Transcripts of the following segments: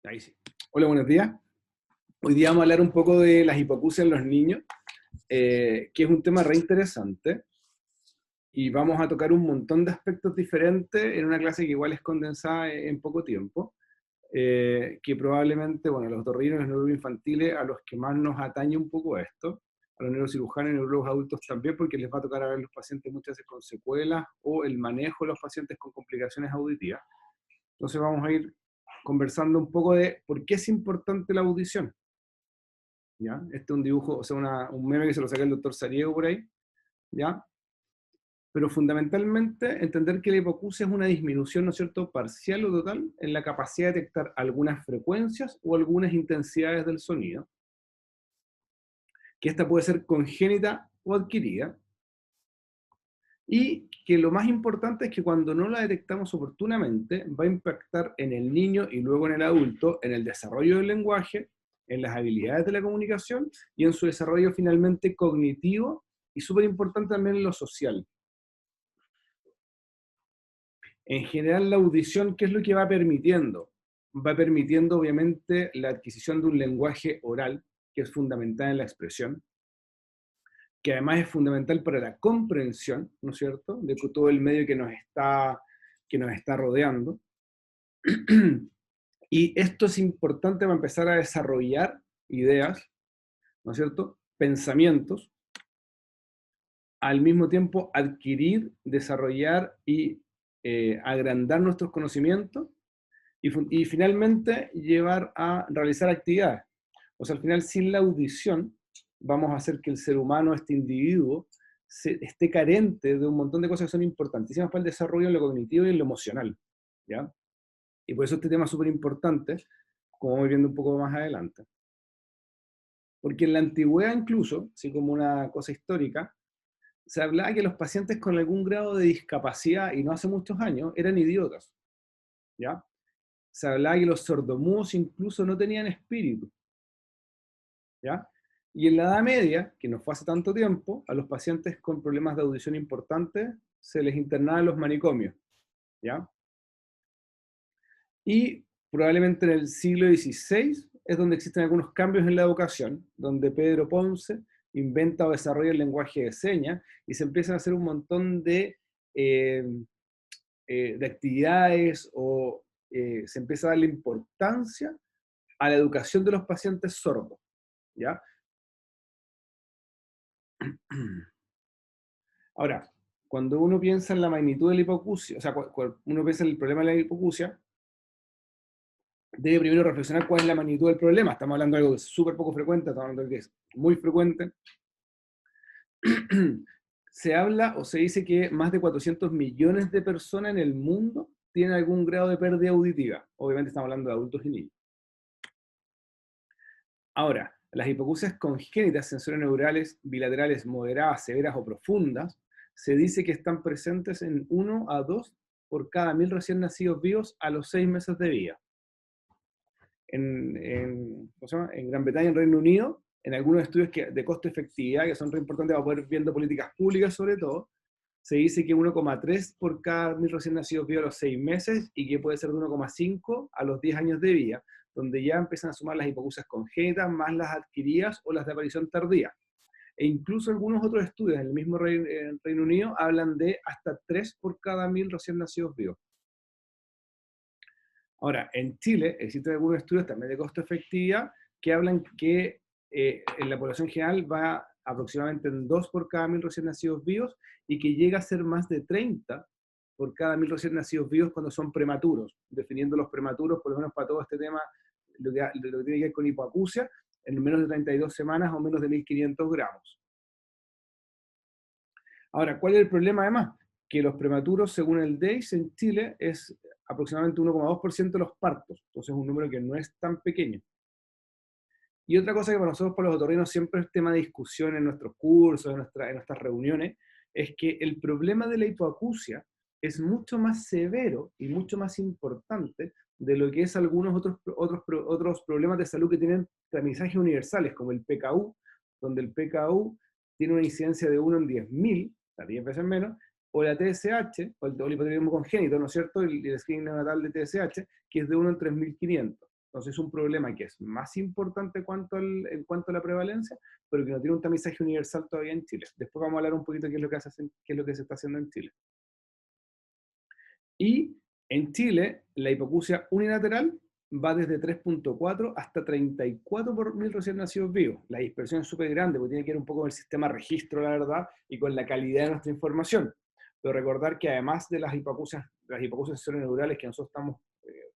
Ahí sí. Hola, buenos días. Hoy día vamos a hablar un poco de las hipoacusias en los niños, que es un tema re interesante, y vamos a tocar un montón de aspectos diferentes en una clase que igual es condensada en poco tiempo, que probablemente, bueno, los otorrinos y los neurólogos infantiles, a los que más nos atañe un poco esto, a los neurocirujanos y neurólogos adultos también, porque les va a tocar a ver los pacientes muchas veces con secuelas o el manejo de los pacientes con complicaciones auditivas. Entonces vamos a ir conversando un poco de por qué es importante la audición. ¿Ya? Este es un dibujo, o sea, un meme que se lo saca el doctor Sariego por ahí, ¿ya? Pero fundamentalmente entender que la hipoacusia es una disminución, ¿no es cierto?, parcial o total en la capacidad de detectar algunas frecuencias o algunas intensidades del sonido, que esta puede ser congénita o adquirida, y que lo más importante es que cuando no la detectamos oportunamente, va a impactar en el niño y luego en el adulto, en el desarrollo del lenguaje, en las habilidades de la comunicación y en su desarrollo finalmente cognitivo y súper importante también en lo social. En general la audición, ¿qué es lo que va permitiendo? Va permitiendo obviamente la adquisición de un lenguaje oral, que es fundamental en la expresión, que además es fundamental para la comprensión, ¿no es cierto?, de todo el medio que nos está rodeando. Y esto es importante para empezar a desarrollar ideas, ¿no es cierto?, pensamientos, al mismo tiempo adquirir, desarrollar y agrandar nuestros conocimientos y finalmente llevar a realizar actividades. O sea, al final, sin la audición, vamos a hacer que el ser humano, este individuo, esté carente de un montón de cosas que son importantísimas para el desarrollo en lo cognitivo y en lo emocional, ¿ya? Y por eso este tema es súper importante, como vamos viendo un poco más adelante. Porque en la antigüedad incluso, así como una cosa histórica, se hablaba que los pacientes con algún grado de discapacidad, y no hace muchos años, eran idiotas, ¿ya? Se hablaba que los sordomudos incluso no tenían espíritu, ¿ya? Y en la Edad Media, que no fue hace tanto tiempo, a los pacientes con problemas de audición importantes se les internaba en los manicomios, ¿ya? Y probablemente en el siglo XVI es donde existen algunos cambios en la educación, donde Pedro Ponce inventa o desarrolla el lenguaje de señas y se empiezan a hacer un montón eh, de actividades o se empieza a darle importancia a la educación de los pacientes sordos, ¿ya? Ahora, cuando uno piensa en la magnitud de la hipoacusia, o sea, uno piensa en el problema de la hipoacusia, debe primero reflexionar cuál es la magnitud del problema. Estamos hablando de algo que es súper poco frecuente, estamos hablando de algo que es muy frecuente. Se habla o se dice que más de 400 millones de personas en el mundo tienen algún grado de pérdida auditiva. Obviamente estamos hablando de adultos y niños. Ahora, las hipoacusias congénitas sensorio-neurales bilaterales moderadas, severas o profundas, se dice que están presentes en 1 a 2 por cada 1000 recién nacidos vivos a los 6 meses de vida. ¿Cómo se llama? En Gran Bretaña, en Reino Unido, en algunos estudios de costo-efectividad, que son re importantes para poder viendo políticas públicas sobre todo, se dice que 1,3 por cada 1000 recién nacidos vivos a los 6 meses y que puede ser de 1,5 a los 10 años de vida, donde ya empiezan a sumar las hipoacusias congénitas más las adquiridas o las de aparición tardía. E incluso algunos otros estudios en el mismo Reino Unido hablan de hasta 3 por cada 1000 recién nacidos vivos. Ahora, en Chile existen algunos estudios también de costo-efectividad que hablan que en la población general va aproximadamente en 2 por cada 1000 recién nacidos vivos y que llega a ser más de 30 por cada 1000 recién nacidos vivos cuando son prematuros, definiendo los prematuros, por lo menos para todo este tema, lo que tiene que ver con hipoacusia, en menos de 32 semanas o menos de 1500 gramos. Ahora, ¿cuál es el problema además? Que los prematuros, según el DEIS en Chile, es aproximadamente 1,2% de los partos, entonces es un número que no es tan pequeño. Y otra cosa que para nosotros, para los otorrinos, siempre es tema de discusión en nuestros cursos, en nuestras reuniones, es que el problema de la hipoacusia es mucho más severo y mucho más importante de lo que es algunos otros problemas de salud que tienen tamizajes universales, como el PKU, donde el PKU tiene una incidencia de 1 en 10.000, o sea, 10 veces menos, o la TSH, o el hipotiroidismo congénito, ¿no es cierto?, el screening neonatal de TSH, que es de 1 en 3.500. Entonces es un problema que es más importante en cuanto a la prevalencia, pero que no tiene un tamizaje universal todavía en Chile. Después vamos a hablar un poquito de qué es lo que se está haciendo en Chile. Y en Chile, la hipoacusia unilateral va desde 3,4 hasta 34 por mil recién nacidos vivos. La dispersión es súper grande, porque tiene que ver un poco con el sistema registro, la verdad, y con la calidad de nuestra información. Pero recordar que además de las hipoacusias cerebroneurales que nosotros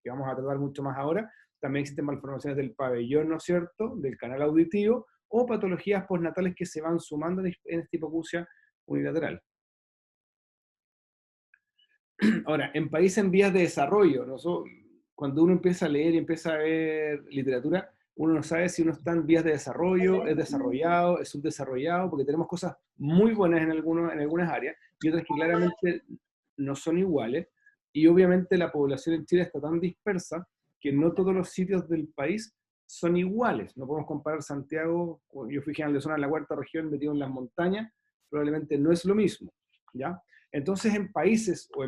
que vamos a tratar mucho más ahora, también existen malformaciones del pabellón, ¿no es cierto?, del canal auditivo, o patologías postnatales que se van sumando en esta hipoacusia unilateral. Ahora, en países en vías de desarrollo, cuando uno empieza a leer y empieza a ver literatura, uno no sabe si uno está en vías de desarrollo, es desarrollado, es subdesarrollado, porque tenemos cosas muy buenas en algunas áreas y otras que claramente no son iguales. Y obviamente la población en Chile está tan dispersa que no todos los sitios del país son iguales. No podemos comparar Santiago, yo fui general de zona en la cuarta región, metido en las montañas, probablemente no es lo mismo, ¿ya? Entonces, en países o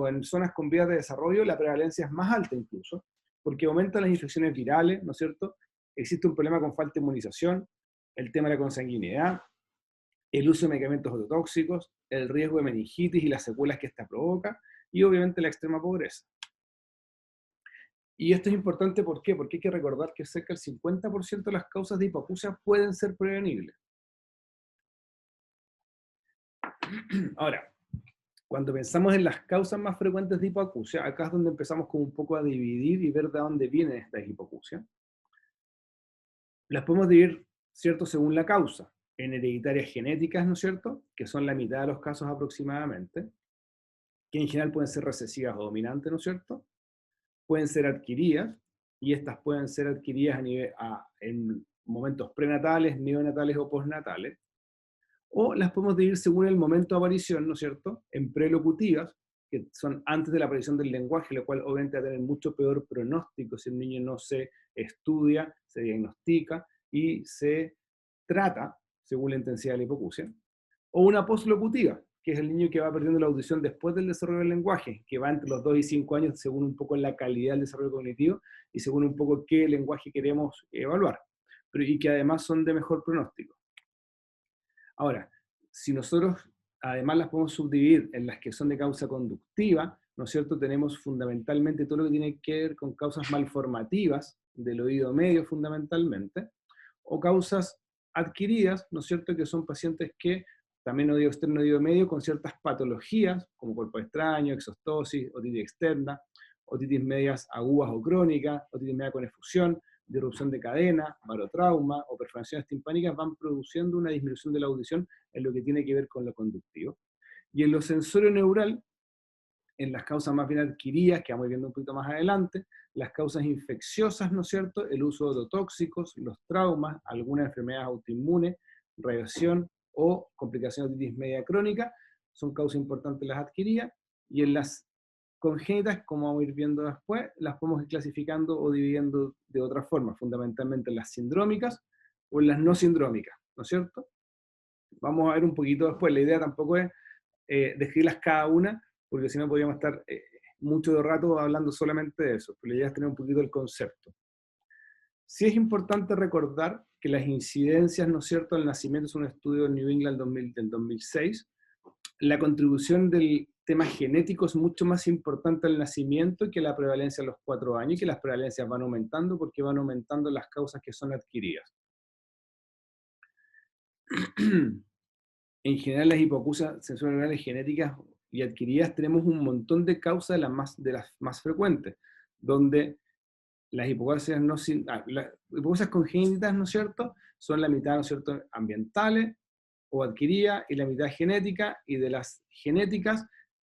en zonas con vías de desarrollo, la prevalencia es más alta incluso, porque aumentan las infecciones virales, ¿no es cierto? Existe un problema con falta de inmunización, el tema de la consanguinidad, el uso de medicamentos ototóxicos, el riesgo de meningitis y las secuelas que esta provoca, y obviamente la extrema pobreza. Y esto es importante, ¿por qué? Porque hay que recordar que cerca del 50% de las causas de hipoacusia pueden ser prevenibles. Ahora, cuando pensamos en las causas más frecuentes de hipoacusia, acá es donde empezamos como un poco a dividir y ver de dónde vienen estas hipoacusias. Las podemos dividir, ¿cierto?, según la causa, en hereditarias genéticas, ¿no es cierto?, que son la mitad de los casos aproximadamente, que en general pueden ser recesivas o dominantes, ¿no es cierto?, pueden ser adquiridas, y estas pueden ser adquiridas en momentos prenatales, neonatales o postnatales, o las podemos dividir según el momento de aparición, ¿no es cierto?, en prelocutivas, que son antes de la aparición del lenguaje, lo cual obviamente va a tener mucho peor pronóstico si el niño no se estudia, se diagnostica y se trata según la intensidad de la hipoacusia, o una postlocutiva, que es el niño que va perdiendo la audición después del desarrollo del lenguaje, que va entre los 2 y 5 años según un poco la calidad del desarrollo cognitivo y según un poco qué lenguaje queremos evaluar, y que además son de mejor pronóstico. Ahora, si nosotros además las podemos subdividir en las que son de causa conductiva, ¿no es cierto? Tenemos fundamentalmente todo lo que tiene que ver con causas malformativas del oído medio fundamentalmente, o causas adquiridas, ¿no es cierto? Que son pacientes que también oído externo, oído medio, con ciertas patologías, como cuerpo extraño, exostosis, otitis externa, otitis medias agudas o crónicas, otitis media con efusión, disrupción de cadena, barotrauma o perforaciones timpánicas, van produciendo una disminución de la audición en lo que tiene que ver con lo conductivo. Y en lo sensorio neural, en las causas más bien adquiridas, que vamos viendo un poquito más adelante, las causas infecciosas, ¿no es cierto?, el uso de ototóxicos, los traumas, algunas enfermedades autoinmunes, radiación o complicaciones de otitis media crónica, son causas importantes las adquiridas, y en las congénitas, como vamos a ir viendo después, las podemos ir clasificando o dividiendo de otra forma, fundamentalmente en las sindrómicas o en las no sindrómicas, ¿no es cierto? Vamos a ver un poquito después, la idea tampoco es describirlas cada una, porque si no podríamos estar mucho rato hablando solamente de eso, pero la idea es tener un poquito el concepto. Sí es importante recordar que las incidencias, ¿no es cierto?, al nacimiento es un estudio de New England del 2006, la contribución del tema genético es mucho más importante al nacimiento que la prevalencia a los 4 años, y que las prevalencias van aumentando porque van aumentando las causas que son adquiridas. En general, las hipoacusias sensoriales genéticas y adquiridas tenemos un montón de causas de las más frecuentes, donde las hipoacusias, las hipoacusias congénitas, ¿no es cierto?, son la mitad, ¿no es cierto?, ambientales o adquiridas, y la mitad genética, y de las genéticas,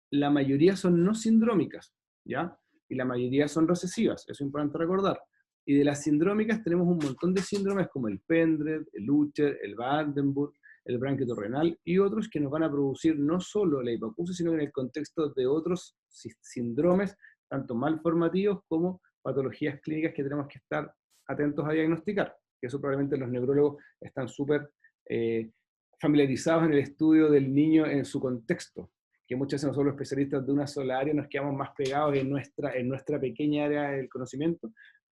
la mayoría son no sindrómicas, ¿ya? Y la mayoría son recesivas, eso es importante recordar. Y de las sindrómicas tenemos un montón de síndromes como el Pendred, el Usher, el Vandenburg, el branquiotorrenal y otros que nos van a producir no solo la hipoacusia, sino que en el contexto de otros síndromes, tanto malformativos como patologías clínicas que tenemos que estar atentos a diagnosticar. Que eso probablemente los neurólogos están súper familiarizados en el estudio del niño en su contexto, que muchas veces nosotros los especialistas de una sola área nos quedamos más pegados en nuestra pequeña área del conocimiento,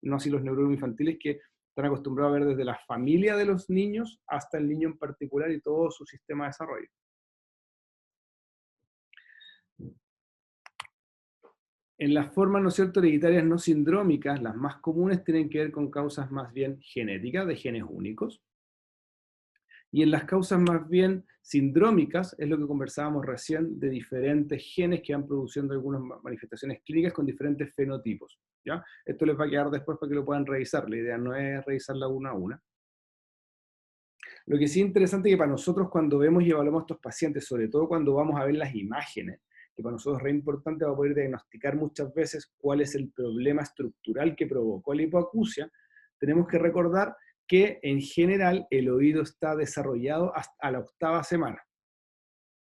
no así los neurólogos infantiles que están acostumbrados a ver desde la familia de los niños hasta el niño en particular y todo su sistema de desarrollo. En las formas, ¿no es cierto?, hereditarias no sindrómicas, las más comunes tienen que ver con causas más bien genéticas, de genes únicos. Y en las causas más bien sindrómicas, es lo que conversábamos recién, de diferentes genes que van produciendo algunas manifestaciones clínicas con diferentes fenotipos, ¿ya? Esto les va a quedar después para que lo puedan revisar, la idea no es revisarla una a una. Lo que sí es interesante es que para nosotros cuando vemos y evaluamos a estos pacientes, sobre todo cuando vamos a ver las imágenes, que para nosotros es re importante para poder diagnosticar muchas veces cuál es el problema estructural que provocó la hipoacusia, tenemos que recordar que en general el oído está desarrollado hasta la 8ª semana.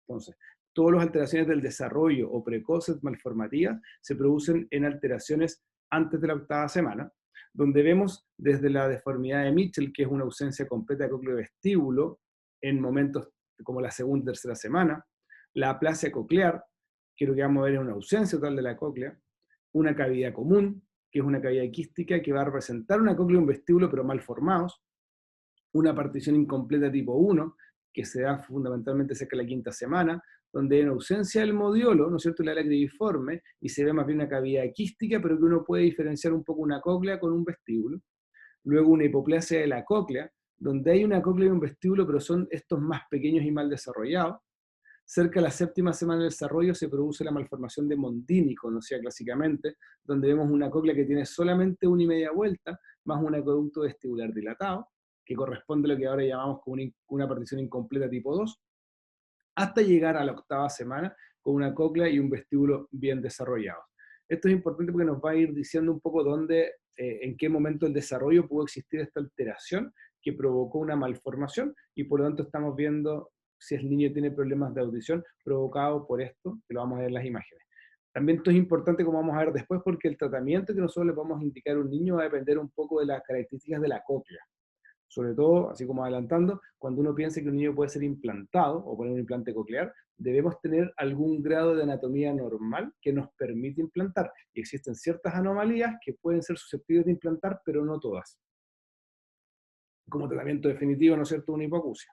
Entonces, todas las alteraciones del desarrollo o precoces malformativas se producen en alteraciones antes de la 8ª semana, donde vemos desde la deformidad de Mitchell, que es una ausencia completa de cócleo vestíbulo en momentos como la 2ª y 3ª semana, la aplasia coclear, que lo que vamos a ver es una ausencia total de la cóclea, una cavidad común, que es una cavidad quística que va a representar una cóclea y un vestíbulo pero mal formados, una partición incompleta tipo 1, que se da fundamentalmente cerca de la 5ª semana, donde hay una ausencia del modiolo, ¿no es cierto?, el ala cribiforme, y se ve más bien una cavidad quística, pero que uno puede diferenciar un poco una cóclea con un vestíbulo. Luego una hipoplasia de la cóclea, donde hay una cóclea y un vestíbulo, pero son estos más pequeños y mal desarrollados. Cerca de la 7ª semana del desarrollo se produce la malformación de Mondini, conocida clásicamente, donde vemos una cóclea que tiene solamente 1,5 vuelta, más un acueducto vestibular dilatado, que corresponde a lo que ahora llamamos como una partición incompleta tipo 2, hasta llegar a la 8ª semana con una cóclea y un vestíbulo bien desarrollados. Esto es importante porque nos va a ir diciendo un poco dónde, en qué momento del desarrollo pudo existir esta alteración que provocó una malformación, y por lo tanto estamos viendo si el niño tiene problemas de audición provocado por esto, que lo vamos a ver en las imágenes. También esto es importante, como vamos a ver después, porque el tratamiento que nosotros le podemos indicar a un niño va a depender un poco de las características de la cóclea. Sobre todo, así como adelantando, cuando uno piensa que un niño puede ser implantado o poner un implante coclear, debemos tener algún grado de anatomía normal que nos permite implantar. Y existen ciertas anomalías que pueden ser susceptibles de implantar, pero no todas. Como tratamiento definitivo, ¿no es cierto?, una hipoacusia.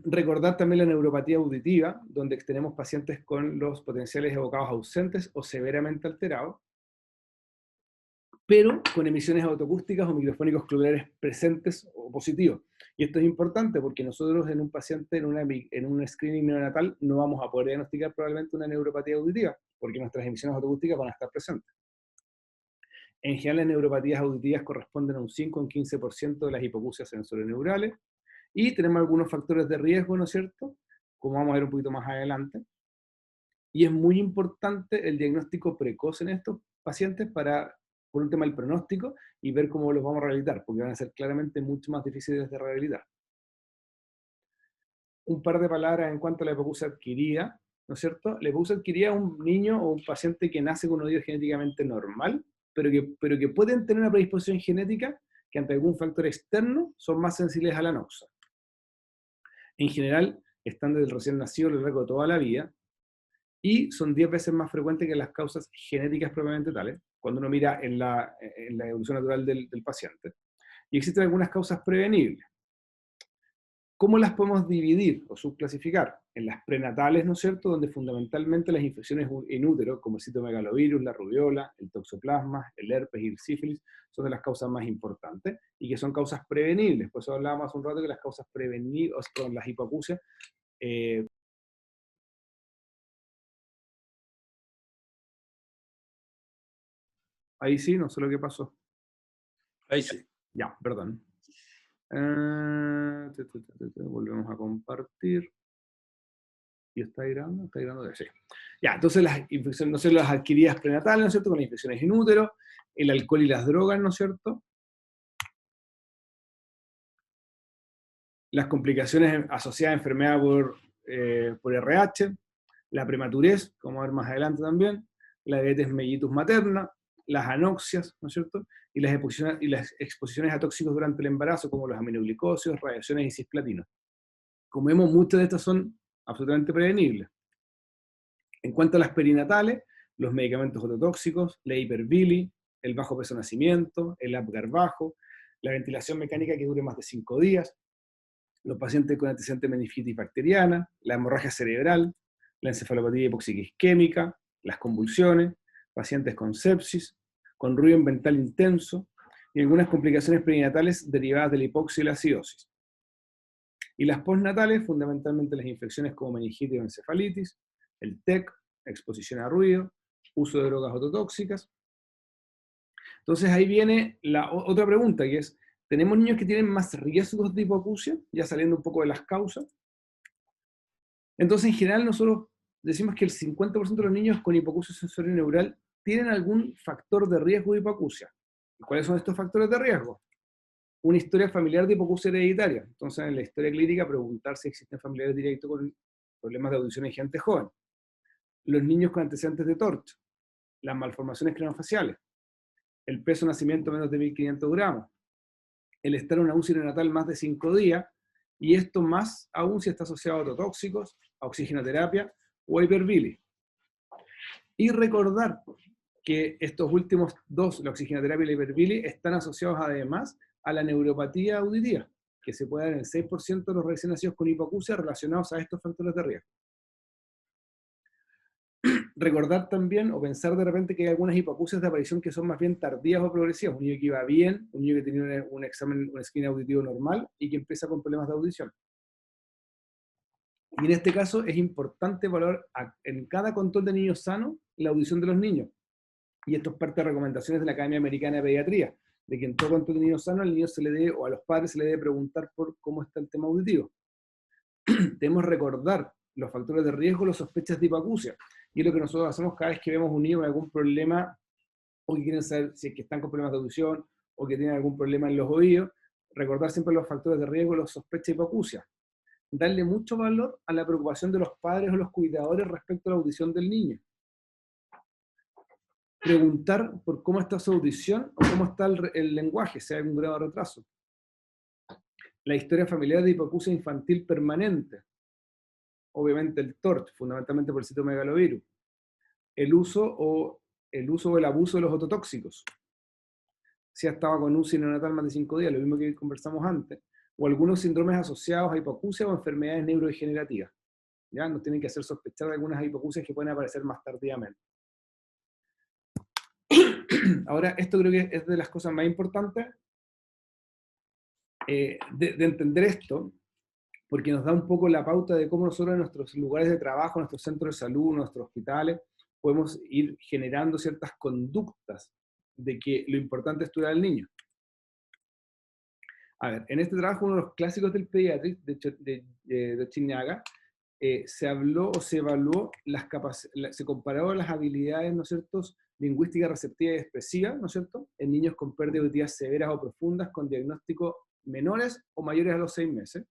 Recordar también la neuropatía auditiva, donde tenemos pacientes con los potenciales evocados ausentes o severamente alterados, pero con emisiones autoacústicas o microfónicos cocleares presentes o positivos. Y esto es importante porque nosotros en un paciente, en un screening neonatal, no vamos a poder diagnosticar probablemente una neuropatía auditiva, porque nuestras emisiones autoacústicas van a estar presentes. En general, las neuropatías auditivas corresponden a un 5 o un 15% de las hipoacusias sensorineurales, y tenemos algunos factores de riesgo, ¿no es cierto?, como vamos a ver un poquito más adelante. Y es muy importante el diagnóstico precoz en estos pacientes por un tema del pronóstico y ver cómo los vamos a rehabilitar, porque van a ser claramente mucho más difíciles de rehabilitar. Un par de palabras en cuanto a la hipoacusia adquirida, ¿no es cierto? La hipoacusia adquirida es un niño o un paciente que nace con un oído genéticamente normal, pero que pueden tener una predisposición genética que ante algún factor externo son más sensibles a la noxa. En general, están desde el recién nacido a lo largo de toda la vida, y son 10 veces más frecuentes que las causas genéticas propiamente tales, cuando uno mira en la evolución natural del paciente. Y existen algunas causas prevenibles. ¿Cómo las podemos dividir o subclasificar? En las prenatales, ¿no es cierto?, donde fundamentalmente las infecciones en útero, como el citomegalovirus, la rubiola, el toxoplasma, el herpes y el sífilis, son de las causas más importantes y que son causas prevenibles. Por eso hablábamos hace un rato que las causas prevenibles, con las hipoacusias, ahí sí, no sé lo que pasó. Ahí sí. Ya, perdón. Volvemos a compartir. ¿Y está grabando? ¿Está grabando? Sí. Ya, entonces las infecciones, no sé, las adquiridas prenatales, ¿no es cierto?, con las infecciones en útero, el alcohol y las drogas, ¿no es cierto?, las complicaciones asociadas a enfermedad por RH, la prematurez, como a ver más adelante también, la diabetes mellitus materna, las anoxias, ¿no es cierto?, y las exposiciones a tóxicos durante el embarazo, como los aminoglicosidos, radiaciones y cisplatinos. Como vemos, muchas de estas son absolutamente prevenibles. En cuanto a las perinatales, los medicamentos ototóxicos, la hiperbili, el bajo peso de nacimiento, el Apgar bajo, la ventilación mecánica que dure más de 5 días, los pacientes con antecedente de meningitis bacteriana, la hemorragia cerebral, la encefalopatía hipóxica isquémica, las convulsiones, pacientes con sepsis, con ruido ambiental intenso y algunas complicaciones perinatales derivadas de la hipoxia y la acidosis. Y las postnatales, fundamentalmente las infecciones como meningitis o encefalitis, el TEC, exposición a ruido, uso de drogas ototóxicas. Entonces ahí viene la otra pregunta, que es, ¿tenemos niños que tienen más riesgos de hipoacusia? Ya saliendo un poco de las causas. Entonces, en general, nosotros decimos que el 50% de los niños con hipoacusia sensorineural tienen algún factor de riesgo de hipoacusia. ¿Y cuáles son estos factores de riesgo? Una historia familiar de hipoacusia hereditaria. Entonces, en la historia clínica, preguntar si existen familiares directos con problemas de audición en gente joven. Los niños con antecedentes de TORCH, las malformaciones craneofaciales, el peso de nacimiento menos de 1.500 gramos, el estar en una UCI neonatal más de 5 días, y esto más aún si está asociado a ototóxicos, a oxigenoterapia o a hiperbili. Y recordar que estos últimos dos, la oxigenoterapia y la hiperbili, están asociados además a la neuropatía auditiva, que se puede dar en el 6% de los recién nacidos con hipoacusia relacionados a estos factores de riesgo. Recordar también, o pensar de repente que hay algunas hipoacusias de aparición que son más bien tardías o progresivas. Un niño que iba bien, un niño que tenía un examen, un screening auditivo normal, y que empieza con problemas de audición. Y en este caso es importante valorar en cada control de niños sanos la audición de los niños. Y esto es parte de recomendaciones de la Academia Americana de Pediatría, de que en todo control de niños sanos al niño se le debe, o a los padres se le debe preguntar por cómo está el tema auditivo. Debemos recordar los factores de riesgo, las sospechas de hipoacusia. Y es lo que nosotros hacemos cada vez que vemos un niño con algún problema, o que quieren saber si es que están con problemas de audición, o que tienen algún problema en los oídos, recordar siempre los factores de riesgo, las sospechas de hipoacusia. Darle mucho valor a la preocupación de los padres o los cuidadores respecto a la audición del niño. Preguntar por cómo está su audición o cómo está el lenguaje, si hay algún grado de retraso. La historia familiar de hipoacusia infantil permanente. Obviamente el TORCH, fundamentalmente por el citomegalovirus. El uso o el abuso de los ototóxicos. Si estaba con UCI neonatal más de 5 días, lo mismo que conversamos antes. O algunos síndromes asociados a hipoacusia o enfermedades neurodegenerativas. ¿Ya? Nos tienen que hacer sospechar de algunas hipoacusias que pueden aparecer más tardíamente. Ahora, esto creo que es de las cosas más importantes de entender esto, porque nos da un poco la pauta de cómo nosotros en nuestros lugares de trabajo, nuestros centros de salud, nuestros hospitales, podemos ir generando ciertas conductas de que lo importante es estudiar al niño. A ver, en este trabajo, uno de los clásicos del Pediatrics, de Chiniaga, se habló o se evaluó se comparó las habilidades, ¿no es cierto?, lingüística receptiva y expresiva, ¿no es cierto?, en niños con pérdidas auditivas severas o profundas con diagnóstico menores o mayores a los 6 meses.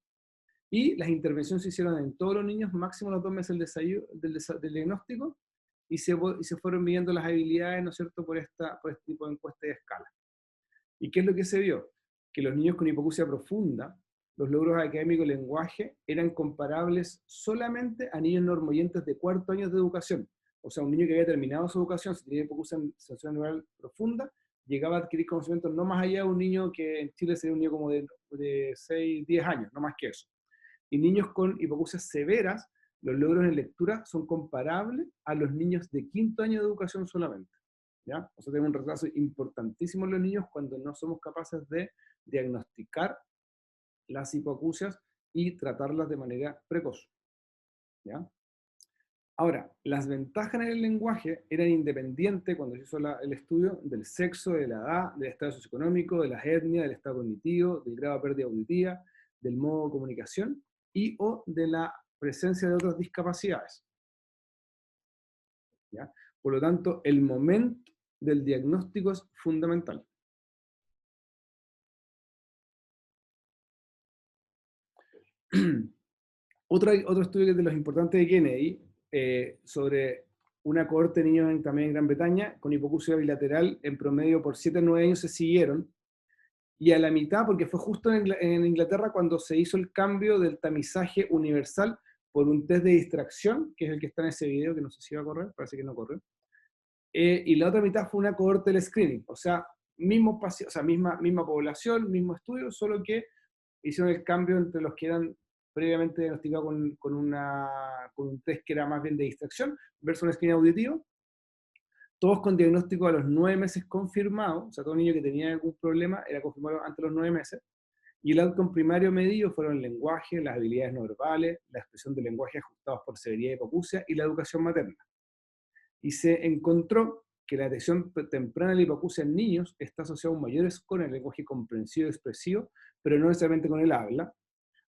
Y las intervenciones se hicieron en todos los niños, máximo los 2 meses del diagnóstico, y se fueron midiendo las habilidades, ¿no es cierto?, por este tipo de encuesta de escala. ¿Y qué es lo que se vio? Que los niños con hipoacusia profunda, los logros académicos de lenguaje eran comparables solamente a niños normoyentes de 4 años de educación. O sea, un niño que había terminado su educación, si tenía hipoacusia sensorineural profunda, llegaba a adquirir conocimientos no más allá de un niño que en Chile sería un niño como de 6, 10 años, no más que eso. Y niños con hipoacusias severas, los logros en lectura son comparables a los niños de 5º año de educación solamente. ¿Ya? O sea, tenemos un retraso importantísimo en los niños cuando no somos capaces de diagnosticar las hipoacusias y tratarlas de manera precoz. ¿Ya? Ahora, las ventajas en el lenguaje eran independientes cuando se hizo el estudio del sexo, de la edad, del estado socioeconómico, de las etnias, del estado cognitivo, del grado de pérdida auditiva, del modo de comunicación y o de la presencia de otras discapacidades. ¿Ya? Por lo tanto, el momento del diagnóstico es fundamental. Otro estudio que es de los importantes de Kennedy, sobre una cohorte de niños también en Gran Bretaña, con hipoacusia bilateral, en promedio por 7 a 9 años se siguieron, y a la mitad, porque fue justo en Inglaterra cuando se hizo el cambio del tamizaje universal por un test de distracción, que es el que está en ese video, que no sé si va a correr, parece que no corre, y la otra mitad fue una cohorte del screening, o sea, o sea misma población, mismo estudio, solo que hicieron el cambio entre los que eran previamente diagnosticados con un test que era más bien de distracción versus un screening auditivo, todos con diagnóstico a los 9 meses confirmado, o sea, todo niño que tenía algún problema era confirmado antes de los 9 meses, y el outcome primario medido fueron el lenguaje, las habilidades no verbales, la expresión del lenguaje ajustados por severidad y hipoacusia y la educación materna. Y se encontró que la detección temprana de la hipoacusia en niños está asociada a un mayor score en el lenguaje comprensivo y expresivo, pero no necesariamente con el habla.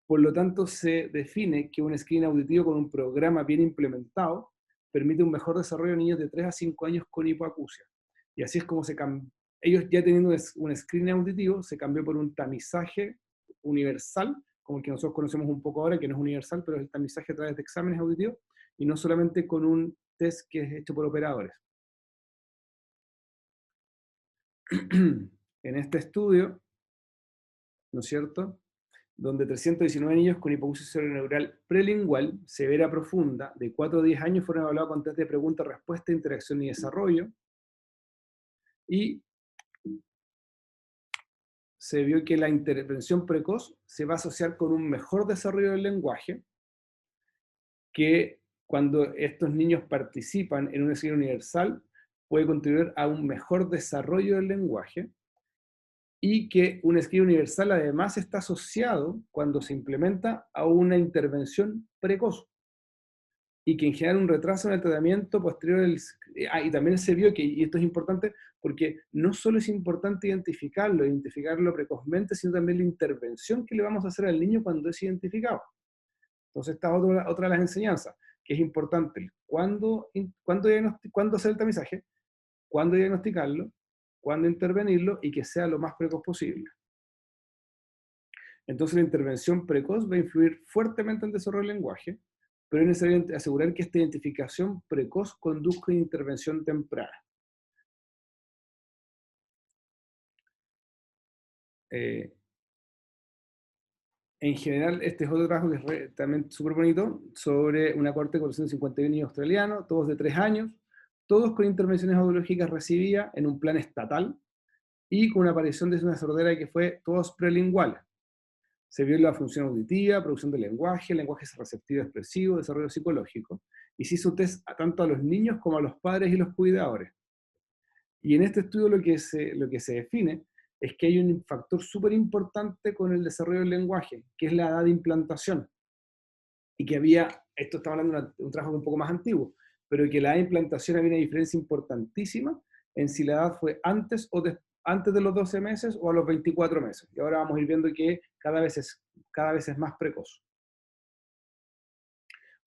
Por lo tanto, se define que un screening auditivo con un programa bien implementado permite un mejor desarrollo en niños de 3 a 5 años con hipoacusia. Y así es como ellos ya teniendo un screening auditivo, se cambió por un tamizaje universal, como el que nosotros conocemos un poco ahora, que no es universal, pero es el tamizaje a través de exámenes auditivos, y no solamente con un test que es hecho por operadores. En este estudio, ¿no es cierto?, donde 319 niños con hipoacusia cerebroneural prelingual, severa profunda, de 4 a 10 años, fueron evaluados con test de pregunta, respuesta, interacción y desarrollo, y se vio que la intervención precoz se va a asociar con un mejor desarrollo del lenguaje, que cuando estos niños participan en una enseñanza universal, puede contribuir a un mejor desarrollo del lenguaje, y que un screening universal además está asociado cuando se implementa a una intervención precoz, y que en general un retraso en el tratamiento posterior y también se vio que, y esto es importante, porque no solo es importante identificarlo precozmente, sino también la intervención que le vamos a hacer al niño cuando es identificado. Entonces esta es otra de las enseñanzas, que es importante, cuándo hacer el tamizaje, cuándo diagnosticarlo, cuándo intervenirlo, y que sea lo más precoz posible. Entonces la intervención precoz va a influir fuertemente en el desarrollo del lenguaje, pero es necesario asegurar que esta identificación precoz conduzca a intervención temprana. Eh, en general, este es otro trabajo que es también súper bonito, sobre una corte de 451 niños australianos, todos de 3 años, todos con intervenciones audiológicas recibidas en un plan estatal, y con una aparición de una sordera que fue todos prelinguales. Se vio la función auditiva, producción de lenguaje receptivo expresivo, desarrollo psicológico, y se hizo test tanto a los niños como a los padres y los cuidadores. Y en este estudio lo que se define es que hay un factor súper importante con el desarrollo del lenguaje, que es la edad de implantación. Y que esto estamos hablando de un trabajo un poco más antiguo, pero que la edad de implantación había una diferencia importantísima en si la edad fue antes de los 12 meses o a los 24 meses. Y ahora vamos a ir viendo que cada vez es más precoz.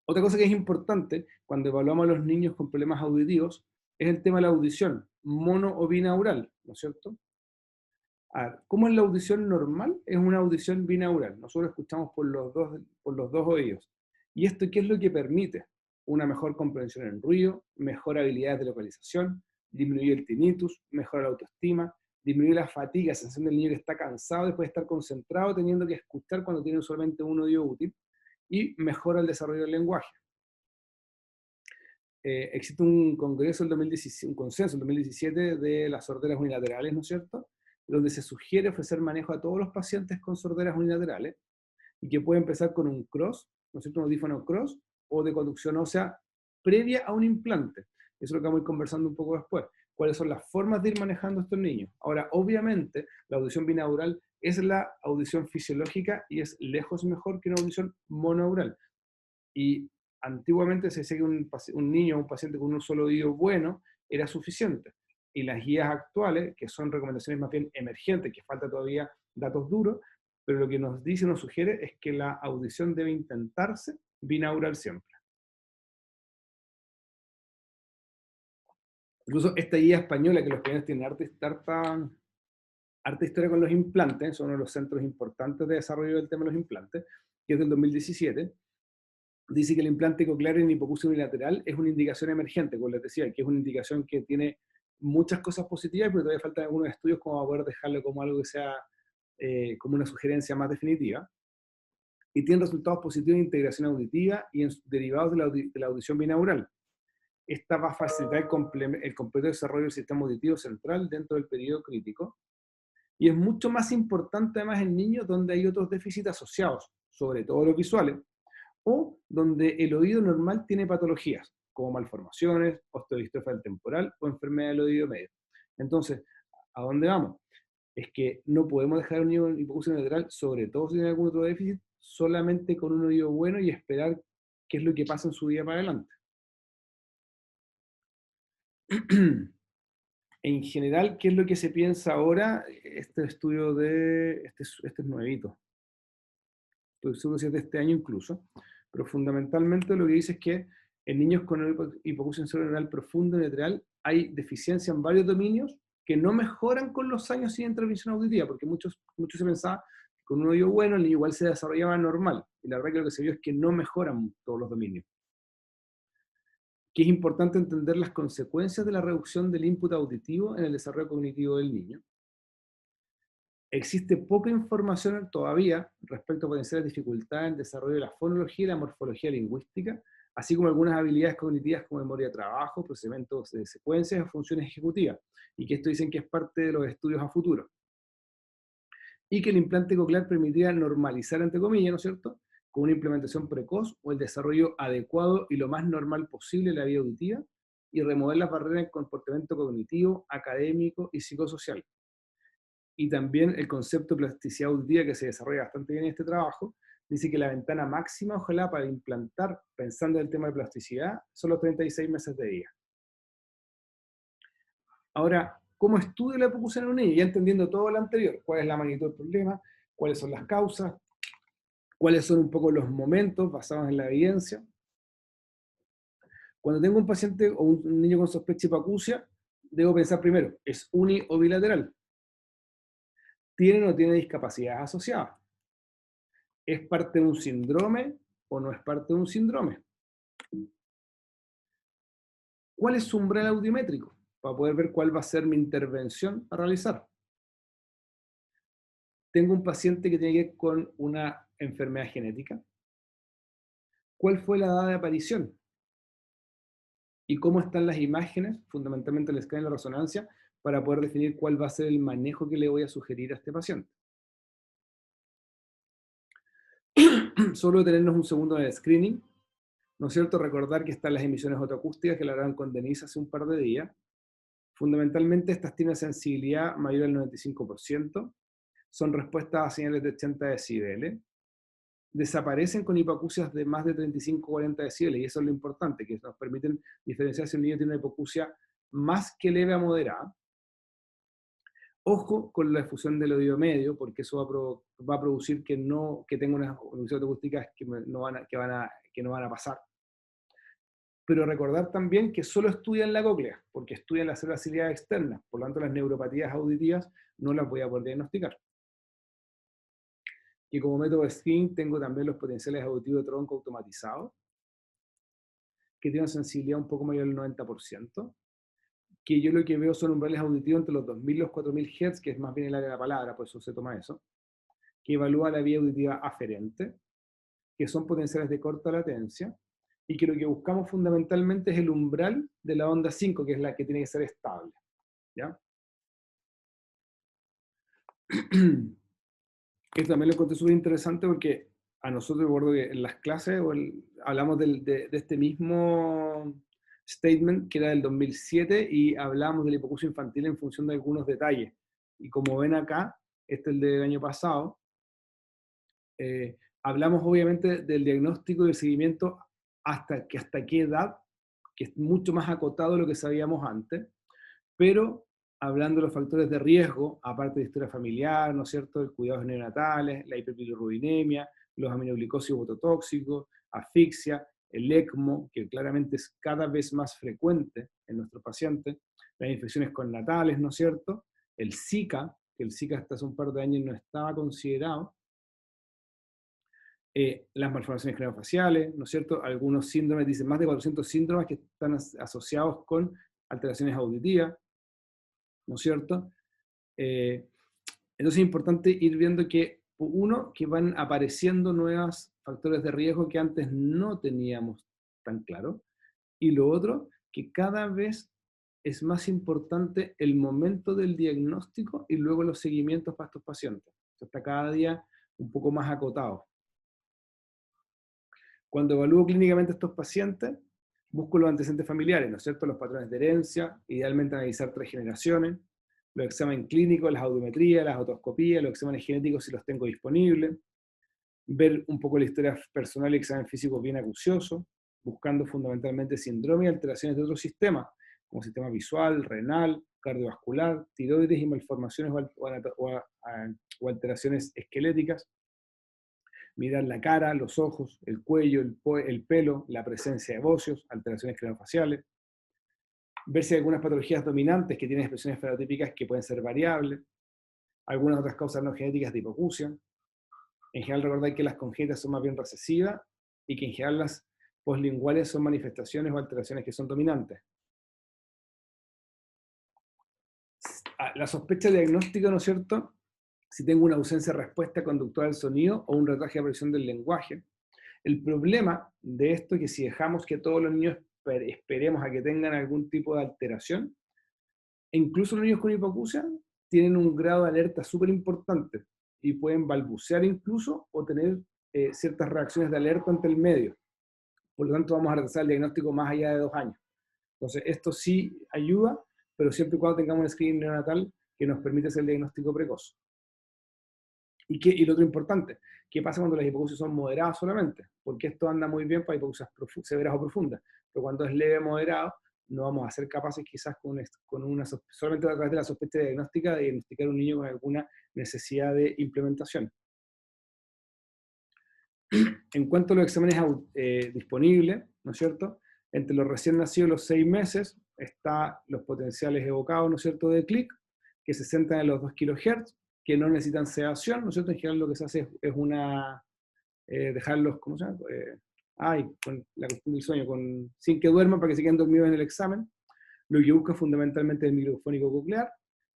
Otra cosa que es importante cuando evaluamos a los niños con problemas auditivos es el tema de la audición, mono o binaural, ¿no es cierto? A ver, ¿cómo es la audición normal? Es una audición binaural. Nosotros escuchamos por los dos oídos. ¿Y esto qué es lo que permite? Una mejor comprensión en ruido, mejor habilidades de localización, disminuir el tinnitus, mejorar la autoestima, disminuir la fatiga, la sensación del niño que está cansado después de estar concentrado, teniendo que escuchar cuando tiene solamente un oído útil, y mejora el desarrollo del lenguaje. Existe un congreso en 2017, un consenso en 2017 de las sorderas unilaterales, ¿no es cierto?, donde se sugiere ofrecer manejo a todos los pacientes con sorderas unilaterales, y que puede empezar con un cross, ¿no es cierto?, un audífono cross, o de conducción ósea previa a un implante. Eso es lo que vamos a ir conversando un poco después. ¿Cuáles son las formas de ir manejando a estos niños? Ahora, obviamente, la audición binaural es la audición fisiológica y es lejos mejor que una audición monaural. Y antiguamente se decía que un niño o un paciente con un solo oído bueno era suficiente. Y las guías actuales, que son recomendaciones más bien emergentes, que falta todavía datos duros, pero lo que nos dice, nos sugiere, es que la audición debe intentarse binaural siempre. Incluso esta guía española, que los españoles tienen harta historia con los implantes, son uno de los centros importantes de desarrollo del tema de los implantes, que es del 2017, dice que el implante coclear en hipoacusia unilateral es una indicación emergente, como les decía, que es una indicación que tiene muchas cosas positivas, pero todavía faltan algunos estudios como para poder dejarlo como algo que sea como una sugerencia más definitiva. Y tiene resultados positivos en integración auditiva y en derivados de la audición binaural. esta va a facilitar el completo desarrollo del sistema auditivo central dentro del periodo crítico, y es mucho más importante además en niños donde hay otros déficits asociados, sobre todo los visuales, o donde el oído normal tiene patologías, como malformaciones, osteodistrofia del temporal o enfermedad del oído medio. Entonces, ¿a dónde vamos? Es que no podemos dejar un niño con hipoacusia unilateral, sobre todo si tiene algún otro déficit, solamente con un oído bueno y esperar qué es lo que pasa en su vida para adelante. En general, ¿qué es lo que se piensa ahora? Este estudio este es nuevito. Estoy seguro si es de este año incluso, pero fundamentalmente lo que dice es que en niños con hipoacusia neuronal profunda y lateral hay deficiencia en varios dominios que no mejoran con los años sin intervención auditiva, porque muchos se pensaba que con un oído bueno el niño igual se desarrollaba normal, y la verdad que lo que se vio es que no mejoran todos los dominios. Que es importante entender las consecuencias de la reducción del input auditivo en el desarrollo cognitivo del niño. Existe poca información todavía respecto a potenciales dificultades en el desarrollo de la fonología y la morfología lingüística, así como algunas habilidades cognitivas como memoria de trabajo, procesamientos de secuencias o funciones ejecutivas, y que esto dicen que es parte de los estudios a futuro. Y que el implante coclear permitiría normalizar, entre comillas, ¿no es cierto?, con una implementación precoz o el desarrollo adecuado y lo más normal posible de la vida auditiva, y remover las barreras del comportamiento cognitivo, académico y psicosocial. Y también el concepto de plasticidad auditiva, que se desarrolla bastante bien en este trabajo, dice que la ventana máxima, ojalá, para implantar, pensando en el tema de plasticidad, son los 36 meses de vida. Ahora, ¿cómo estudio la hipoacusia en un niño? Ya entendiendo todo lo anterior, cuál es la magnitud del problema, cuáles son las causas, cuáles son un poco los momentos basados en la evidencia. Cuando tengo un paciente o un niño con sospecha de hipoacusia, debo pensar primero, ¿es uni o bilateral? ¿Tiene o no tiene discapacidades asociadas? ¿Es parte de un síndrome o no es parte de un síndrome? ¿Cuál es su umbral audiométrico? Para poder ver cuál va a ser mi intervención a realizar. Tengo un paciente que tiene que ver con una enfermedad genética. ¿Cuál fue la edad de aparición? ¿Y cómo están las imágenes, fundamentalmente el escáner y la resonancia, para poder definir cuál va a ser el manejo que le voy a sugerir a este paciente? Solo tenernos un segundo de screening, ¿no es cierto? Recordar que están las emisiones autoacústicas que la hablaron con Denise hace un par de días. Fundamentalmente estas tienen sensibilidad mayor al 95%, son respuestas a señales de 80 decibeles, desaparecen con hipoacusias de más de 35-40 decibeles, y eso es lo importante, que nos permiten diferenciar si un niño tiene una hipoacusia más que leve a moderada. Ojo con la difusión del oído medio, porque eso va a producir que tenga unas emisiones autoacústicas que no van a pasar. Pero recordar también que solo estudian la cóclea, porque estudian las células ciliares externas, por lo tanto las neuropatías auditivas no las voy a poder diagnosticar. Y como método de screening tengo también los potenciales auditivos de tronco automatizados, que tienen sensibilidad un poco mayor del 90%, que yo lo que veo son umbrales auditivos entre los 2000 y los 4000 Hz, que es más bien el área de la palabra, por eso se toma eso, que evalúa la vía auditiva aferente, que son potenciales de corta latencia, y que lo que buscamos fundamentalmente es el umbral de la onda 5, que es la que tiene que ser estable. ¿Ya? Esto también lo encontré súper interesante porque a nosotros, recuerdo que en las clases hablamos de este mismo statement que era del 2007 y hablábamos de la hipoacusia infantil en función de algunos detalles. Y como ven acá, este es el del año pasado, hablamos obviamente del diagnóstico y del seguimiento hasta qué edad, que es mucho más acotado de lo que sabíamos antes, pero hablando de los factores de riesgo, aparte de historia familiar, ¿no es cierto?, el cuidado neonatales, la hiperbilirrubinemia, los aminoglicosidos bototóxicos, asfixia, el ECMO, que claramente es cada vez más frecuente en nuestros pacientes, las infecciones connatales, ¿no es cierto?, el Zika, que el Zika hasta hace un par de años no estaba considerado, las malformaciones craneofaciales, ¿no es cierto?, algunos síndromes, dicen más de 400 síndromes que están asociados con alteraciones auditivas, ¿no es cierto? Entonces es importante ir viendo que, uno, que van apareciendo nuevos factores de riesgo que antes no teníamos tan claro, y lo otro, que cada vez es más importante el momento del diagnóstico y luego los seguimientos para estos pacientes. Está cada día un poco más acotado. Cuando evalúo clínicamente a estos pacientes, busco los antecedentes familiares, ¿no es cierto? Los patrones de herencia, idealmente analizar 3 generaciones, los exámenes clínicos, las audiometrías, las otoscopías, los exámenes genéticos si los tengo disponibles, ver un poco la historia personal y examen físico bien acucioso, buscando fundamentalmente síndrome y alteraciones de otros sistemas, como sistema visual, renal, cardiovascular, tiroides y malformaciones o alteraciones esqueléticas. Mirar la cara, los ojos, el cuello, el pelo, la presencia de bocios, alteraciones craneofaciales. Ver si hay algunas patologías dominantes que tienen expresiones fenotípicas que pueden ser variables. Algunas otras causas no genéticas de hipoacusia. En general, recordar que las congénitas son más bien recesivas y que en general las poslinguales son manifestaciones o alteraciones que son dominantes. La sospecha diagnóstica, ¿no es cierto? Si tengo una ausencia de respuesta conductual al sonido o un retraso de aparición del lenguaje. El problema de esto es que si dejamos que todos los niños esperemos a que tengan algún tipo de alteración, incluso los niños con hipoacusia tienen un grado de alerta súper importante y pueden balbucear incluso o tener ciertas reacciones de alerta ante el medio. Por lo tanto, vamos a retrasar el diagnóstico más allá de 2 años. Entonces, esto sí ayuda, pero siempre y cuando tengamos un screening neonatal que nos permite hacer el diagnóstico precoz. Y lo otro importante, ¿qué pasa cuando las hipoacusias son moderadas solamente? Porque esto anda muy bien para hipoacusias severas o profundas, pero cuando es leve o moderado, no vamos a ser capaces quizás solamente a través de la sospecha diagnóstica de diagnosticar a un niño con alguna necesidad de implementación. En cuanto a los exámenes disponibles, ¿no es cierto? Entre los recién nacidos y los 6 meses, están los potenciales evocados, ¿no es cierto?, de clic, que se centran en los 2 kHz, que no necesitan sedación, ¿no es cierto? En general lo que se hace es dejarlos, ¿cómo se llama? Con la cuestión del sueño, sin que duerman para que se queden dormidos en el examen. Lo que busca fundamentalmente es el microfónico coclear,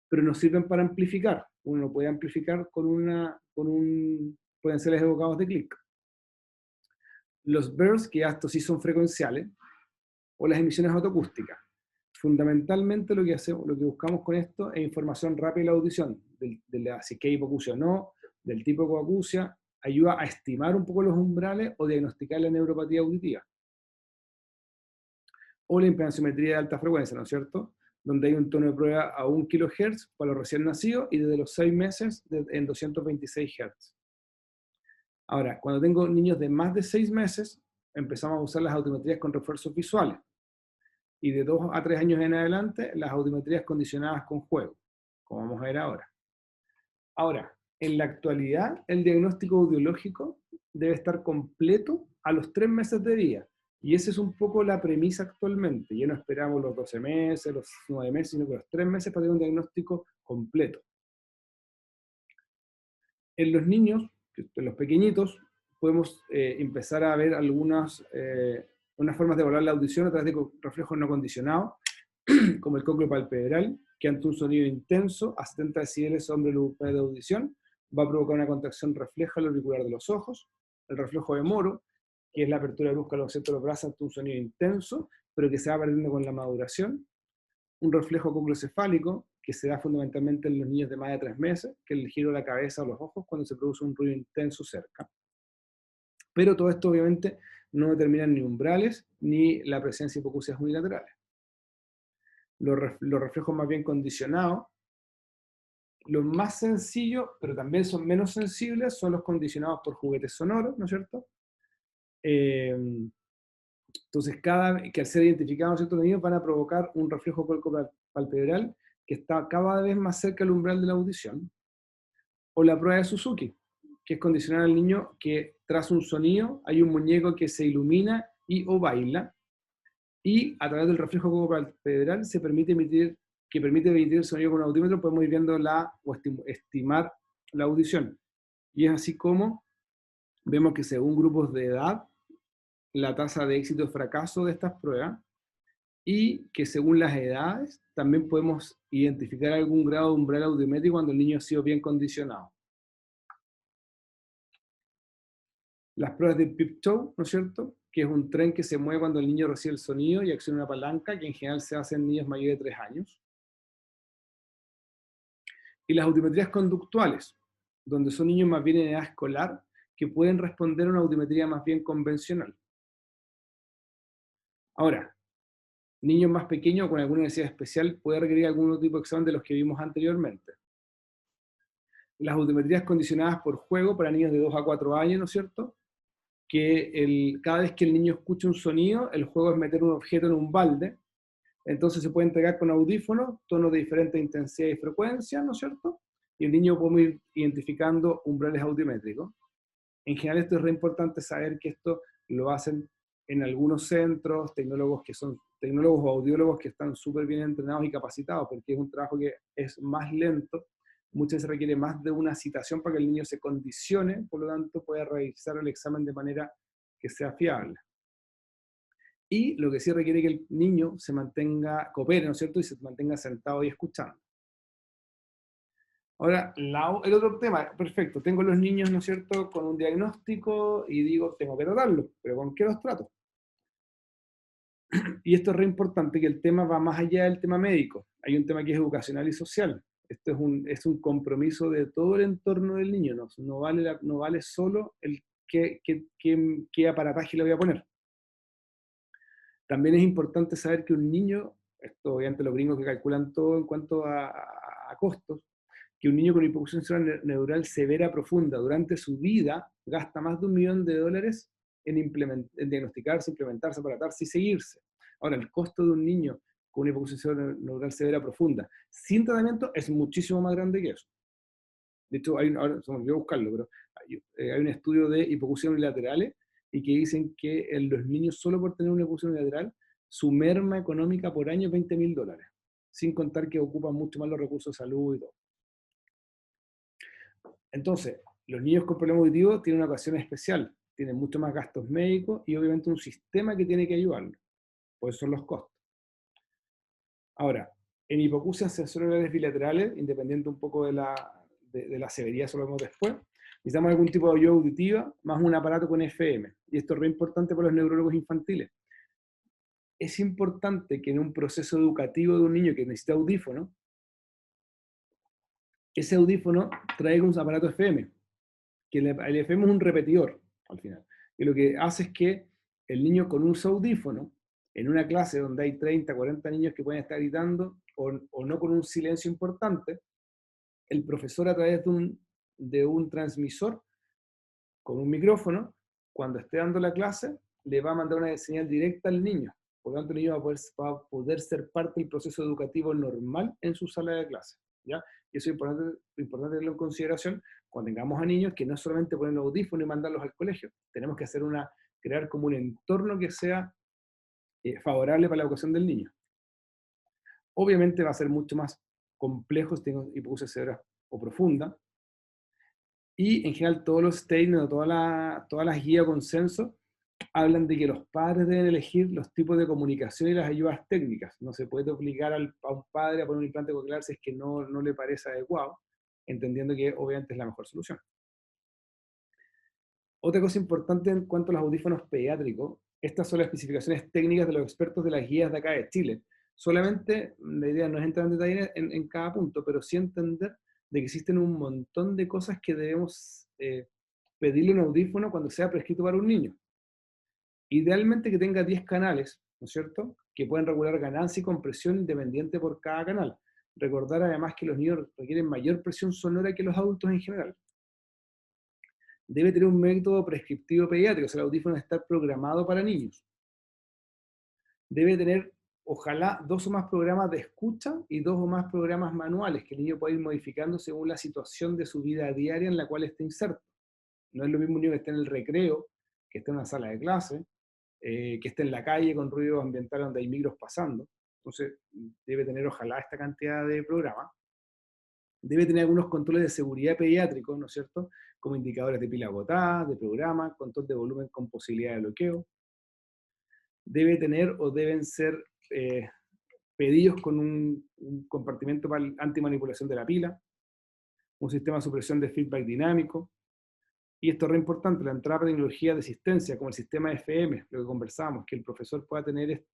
pero nos sirven para amplificar. Uno puede amplificar con potenciales evocados de clic. Los bursts, que estos sí son frecuenciales, o las emisiones autoacústicas. Fundamentalmente lo que buscamos con esto es información rápida de la audición, si hay hipoacusia o no, del tipo de coacusia, ayuda a estimar un poco los umbrales o diagnosticar la neuropatía auditiva. O la impedanciometría de alta frecuencia, ¿no es cierto? Donde hay un tono de prueba a 1 kHz para los recién nacidos y desde los 6 meses en 226 Hz. Ahora, cuando tengo niños de más de 6 meses, empezamos a usar las audiometrías con refuerzos visuales. Y de 2 a 3 años en adelante, las audiometrías condicionadas con juego, como vamos a ver ahora. Ahora, en la actualidad, el diagnóstico audiológico debe estar completo a los 3 meses de vida. Y esa es un poco la premisa actualmente. Ya no esperamos los 12 meses, los 9 meses, sino que los 3 meses para tener un diagnóstico completo. En los niños, en los pequeñitos, podemos empezar a ver unas formas de evaluar la audición a través de reflejos no condicionados, como el cócleo palpebral, que ante un sonido intenso a 70 decibeles sobre el umbral de audición, va a provocar una contracción refleja al auricular de los ojos. El reflejo de Moro, que es la apertura brusca de los centros de los brazos ante un sonido intenso, pero que se va perdiendo con la maduración. Un reflejo cocleocefálico, que se da fundamentalmente en los niños de más de 3 meses, que es el giro de la cabeza o los ojos cuando se produce un ruido intenso cerca. Pero todo esto obviamente no determina ni umbrales ni la presencia de hipoacusias unilaterales. Los reflejos más bien condicionados, los más sencillos, pero también son menos sensibles, son los condicionados por juguetes sonoros, ¿no es cierto? Entonces, que al ser identificados ciertos niños van a provocar un reflejo palpebral que está cada vez más cerca del umbral de la audición. O la prueba de Suzuki, que es condicionar al niño que tras un sonido hay un muñeco que se ilumina o baila, y a través del reflejo palpebral se permite emitir el sonido con un audímetro, podemos ir viendo estimar la audición. Y es así como vemos que según grupos de edad, la tasa de éxito o fracaso de estas pruebas, y que según las edades también podemos identificar algún grado de umbral audiométrico cuando el niño ha sido bien condicionado. Las pruebas de Pip-Toe, ¿no es cierto?, que es un tren que se mueve cuando el niño recibe el sonido y acciona una palanca, que en general se hace en niños mayores de 3 años. Y las audiometrías conductuales, donde son niños más bien en edad escolar, que pueden responder a una audiometría más bien convencional. Ahora, niños más pequeños con alguna necesidad especial puede requerir algún otro tipo de examen de los que vimos anteriormente. Las audiometrías condicionadas por juego para niños de 2 a 4 años, ¿no es cierto? Que cada vez que el niño escucha un sonido, el juego es meter un objeto en un balde, entonces se puede entregar con audífonos, tonos de diferente intensidad y frecuencia, ¿no es cierto? Y el niño puede ir identificando umbrales audiométricos. En general esto es re importante saber que esto lo hacen en algunos centros, tecnólogos o audiólogos que están súper bien entrenados y capacitados, porque es un trabajo que es más lento, muchas veces requiere más de una citación para que el niño se condicione, por lo tanto pueda realizar el examen de manera que sea fiable. Y lo que sí requiere que el niño se mantenga, coopere, ¿no es cierto? Y se mantenga sentado y escuchando. Ahora, el otro tema, perfecto, tengo los niños, ¿no es cierto?, con un diagnóstico y digo, tengo que tratarlos, pero ¿con qué los trato? Y esto es re importante, que el tema va más allá del tema médico. Hay un tema que es educacional y social. Esto es un compromiso de todo el entorno del niño, no vale solo el qué aparataje le voy a poner. También es importante saber que un niño, esto obviamente los gringos que calculan todo en cuanto a costos, que un niño con hipoacusia neural severa profunda durante su vida gasta más de $1 millón en diagnosticarse, implementarse, aparatarse y seguirse. Ahora, el costo de un niño con una hipoacusia neural severa profunda sin tratamiento es muchísimo más grande que eso. De hecho, ahora se me olvidó buscarlo, pero hay un estudio de hipoacusia unilaterales y que dicen que en los niños, solo por tener una hipoacusia unilateral, su merma económica por año es $20.000, sin contar que ocupan mucho más los recursos de salud y todo. Entonces, los niños con problemas auditivos tienen una ocasión especial, tienen mucho más gastos médicos y obviamente un sistema que tiene que ayudarlos. Por eso son los costos. Ahora, en hipoacusias sensoriales bilaterales, independiente un poco de la severidad, eso lo vemos después, necesitamos algún tipo de ayuda auditiva, más un aparato con FM. Y esto es re importante para los neurólogos infantiles. Es importante que en un proceso educativo de un niño que necesita audífono, ese audífono traiga un aparato FM, que el FM es un repetidor, al final. Y lo que hace es que el niño con un audífono, en una clase donde hay 30, 40 niños que pueden estar gritando, o no con un silencio importante, el profesor a través de un transmisor, con un micrófono, cuando esté dando la clase, le va a mandar una señal directa al niño. Por lo tanto, el niño va a poder ser parte del proceso educativo normal en su sala de clase, ¿ya? Y eso es importante tenerlo en consideración cuando tengamos a niños que no solamente ponen los audífonos y mandarlos al colegio. Tenemos que crear como un entorno que sea favorable para la educación del niño. Obviamente va a ser mucho más complejo si tengo hipoacusia severa o profunda. Y en general todos los statements o todas las guías o consensos hablan de que los padres deben elegir los tipos de comunicación y las ayudas técnicas. No se puede obligar a un padre a poner un implante coclear si es que no le parece adecuado, entendiendo que obviamente es la mejor solución. Otra cosa importante en cuanto a los audífonos pediátricos, estas son las especificaciones técnicas de los expertos de las guías de acá de Chile. Solamente, la idea no es entrar en detalle en cada punto, pero sí entender de que existen un montón de cosas que debemos pedirle un audífono cuando sea prescrito para un niño. Idealmente que tenga 10 canales, ¿no es cierto?, que pueden regular ganancia y compresión independiente por cada canal. Recordar además que los niños requieren mayor presión sonora que los adultos en general. Debe tener un método prescriptivo pediátrico, o sea, el audífono debe estar programado para niños. Debe tener, ojalá, 2 o más programas de escucha y 2 o más programas manuales que el niño pueda ir modificando según la situación de su vida diaria en la cual esté inserto. No es lo mismo un niño que esté en el recreo, que esté en una sala de clase, que esté en la calle con ruido ambiental donde hay micros pasando. Entonces, debe tener, ojalá, esta cantidad de programas. Debe tener algunos controles de seguridad pediátricos, ¿no es cierto?, como indicadores de pila agotada, de programa, control de volumen con posibilidad de bloqueo. Debe tener o deben ser pedidos con un compartimento para antimanipulación de la pila, un sistema de supresión de feedback dinámico, Y esto es re importante, la entrada de tecnología de asistencia, como el sistema FM, lo que conversábamos, que el profesor pueda tener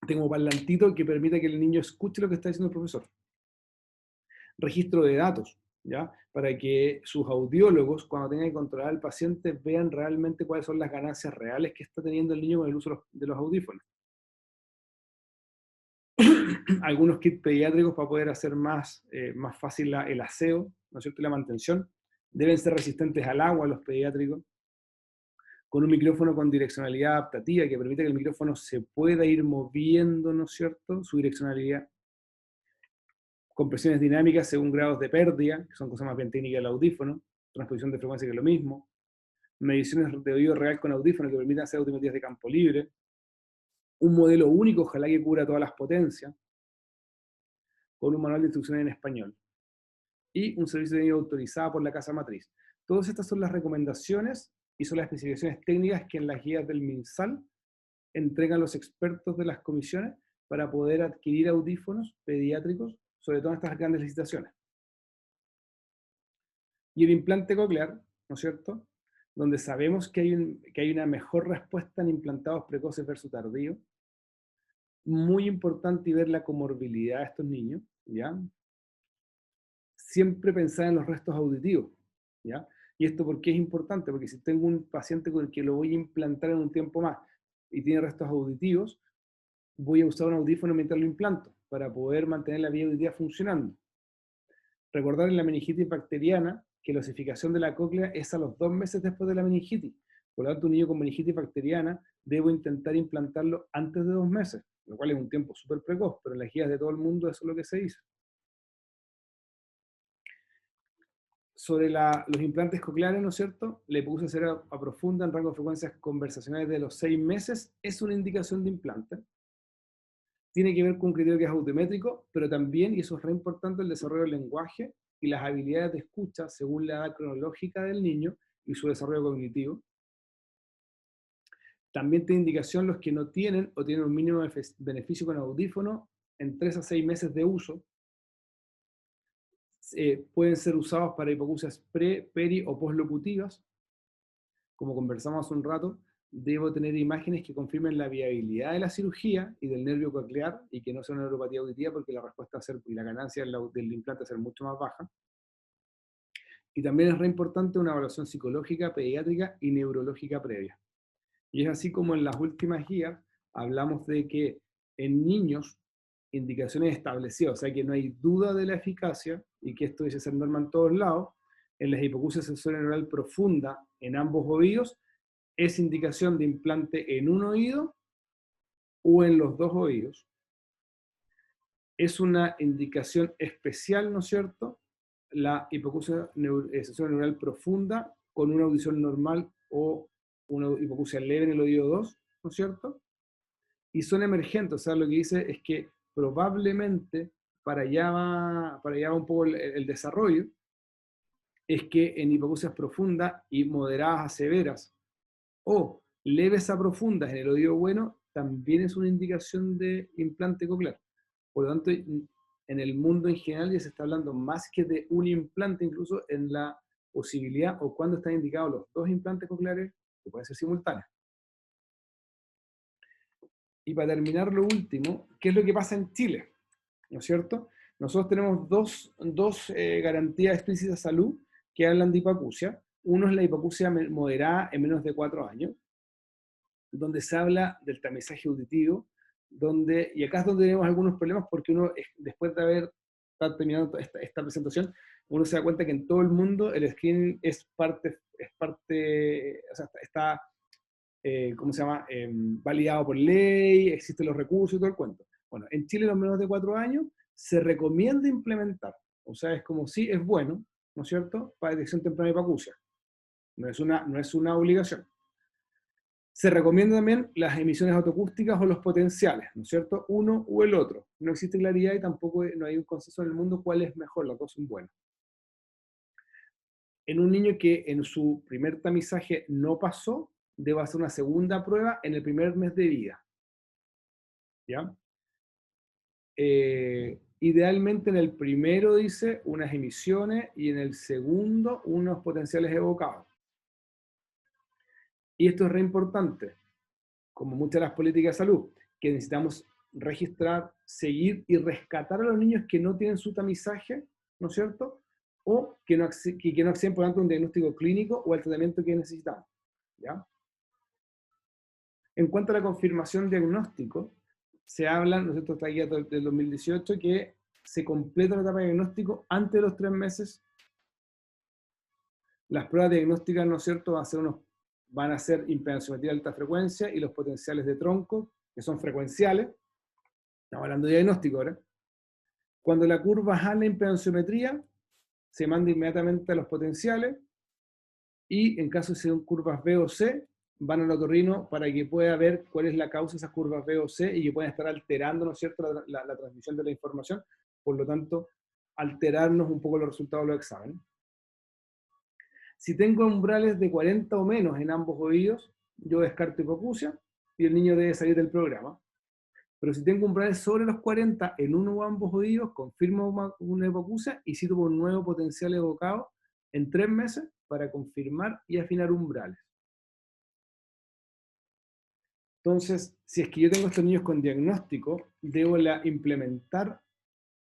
como parlantito que permita que el niño escuche lo que está diciendo el profesor. Registro de datos, ¿ya? Para que sus audiólogos, cuando tengan que controlar al paciente, vean realmente cuáles son las ganancias reales que está teniendo el niño con el uso de los audífonos. Algunos kits pediátricos para poder hacer más fácil el aseo, ¿no es cierto?, y la mantención. Deben ser resistentes al agua los pediátricos, con un micrófono con direccionalidad adaptativa que permite que el micrófono se pueda ir moviendo, ¿no es cierto?, su direccionalidad. Compresiones dinámicas según grados de pérdida, que son cosas más bien técnicas del audífono, transposición de frecuencia que es lo mismo, mediciones de oído real con audífono que permitan hacer audiometrías de campo libre, un modelo único, ojalá que cubra todas las potencias, con un manual de instrucciones en español, y un servicio de audio autorizado por la casa matriz. Todas estas son las recomendaciones y son las especificaciones técnicas que en las guías del MinSal entregan los expertos de las comisiones para poder adquirir audífonos pediátricos, sobre todo en estas grandes licitaciones. Y el implante coclear, ¿no es cierto?, donde sabemos que hay una mejor respuesta en implantados precoces versus tardíos. Muy importante y ver la comorbilidad de estos niños, ¿ya? Siempre pensar en los restos auditivos, ¿ya? ¿Y esto por qué es importante? Porque si tengo un paciente con el que lo voy a implantar en un tiempo más y tiene restos auditivos, voy a usar un audífono mientras lo implanto, para poder mantener la vía auditiva funcionando. Recordar en la meningitis bacteriana que la osificación de la cóclea es a los 2 meses después de la meningitis. Por lo tanto, un niño con meningitis bacteriana debo intentar implantarlo antes de 2 meses, lo cual es un tiempo súper precoz, pero en las guías de todo el mundo eso es lo que se dice. Sobre los implantes cocleares, ¿no es cierto? La hipoacusia severa a profunda en rango de frecuencias conversacionales de los 6 meses es una indicación de implante. Tiene que ver con un criterio que es audiométrico, pero también, y eso es re importante, el desarrollo del lenguaje y las habilidades de escucha según la edad cronológica del niño y su desarrollo cognitivo. También tiene indicación los que no tienen o tienen un mínimo de beneficio con audífono en 3 a 6 meses de uso. Pueden ser usados para hipoacusias pre, peri o postlocutivas. Como conversamos hace un rato, debo tener imágenes que confirmen la viabilidad de la cirugía y del nervio coclear y que no sea una neuropatía auditiva porque la respuesta va a ser, y la ganancia del implante va a ser mucho más baja. Y también es re importante una evaluación psicológica, pediátrica y neurológica previa. Y es así como en las últimas guías hablamos de que en niños, indicaciones establecidas, o sea que no hay duda de la eficacia y que esto dice ser norma en todos lados, en las hipoacusia sensoria neural profunda en ambos oídos, es indicación de implante en un oído o en los 2 oídos. Es una indicación especial, ¿no es cierto?, la hipoacusia sensoria neural profunda con una audición normal o una hipoacusia leve en el oído 2, ¿no es cierto? Y son emergentes, o sea, lo que dice es que probablemente para allá va un poco el desarrollo, es que en hipoacusias profundas y moderadas a severas, o leves a profundas en el oído bueno, también es una indicación de implante coclear. Por lo tanto, en el mundo en general ya se está hablando más que de un implante, incluso en la posibilidad o cuando están indicados los 2 implantes cocleares, que pueden ser simultáneos. Y para terminar lo último, ¿qué es lo que pasa en Chile? ¿No es cierto? Nosotros tenemos dos garantías explícitas de salud que hablan de hipoacusia. Uno es la hipoacusia moderada en menos de 4 años, donde se habla del tamizaje auditivo, y acá es donde tenemos algunos problemas porque uno, después de haber terminado esta presentación, uno se da cuenta que en todo el mundo el screening es parte, o sea, está ¿cómo se llama? Validado por ley, existen los recursos y todo el cuento. Bueno, en Chile los menos de 4 años se recomienda implementar, o sea, es como sí, es bueno, ¿no es cierto?, para detección temprana de hipoacusia. No es una obligación. Se recomienda también las emisiones autoacústicas o los potenciales, ¿no es cierto? Uno u el otro. No existe claridad y tampoco no hay un consenso en el mundo cuál es mejor, las dos son buenas. En un niño que en su primer tamizaje no pasó, debe hacer una segunda prueba en el primer mes de vida. ¿Ya? idealmente en el primero dice unas emisiones y en el segundo unos potenciales evocados. Y esto es re importante, como muchas de las políticas de salud, que necesitamos registrar, seguir y rescatar a los niños que no tienen su tamizaje, ¿no es cierto? O que no acceden, por ejemplo, a un diagnóstico clínico o al tratamiento que necesitamos, ¿ya? En cuanto a la confirmación diagnóstico, se habla, ¿no es cierto?, esta guía del 2018, que se completa la etapa de diagnóstico antes de los 3 meses. Las pruebas diagnósticas, ¿no es cierto?, van a ser impedanciometría de alta frecuencia y los potenciales de tronco, que son frecuenciales. Estamos hablando de diagnóstico ahora. Cuando la curva es la impedanciometría, se manda inmediatamente a los potenciales, y en caso de ser curvas B o C, van al otorrino para que pueda ver cuál es la causa de esas curvas B o C y que puedan estar alterando, ¿no es cierto?, la transmisión de la información, por lo tanto, alterarnos un poco los resultados de los exámenes. Si tengo umbrales de 40 o menos en ambos oídos, yo descarto hipoacusia y el niño debe salir del programa. Pero si tengo umbrales sobre los 40 en uno o ambos oídos, confirmo una hipoacusia y cito por un nuevo potencial evocado en 3 meses para confirmar y afinar umbrales. Entonces, si es que yo tengo estos niños con diagnóstico, debo implementar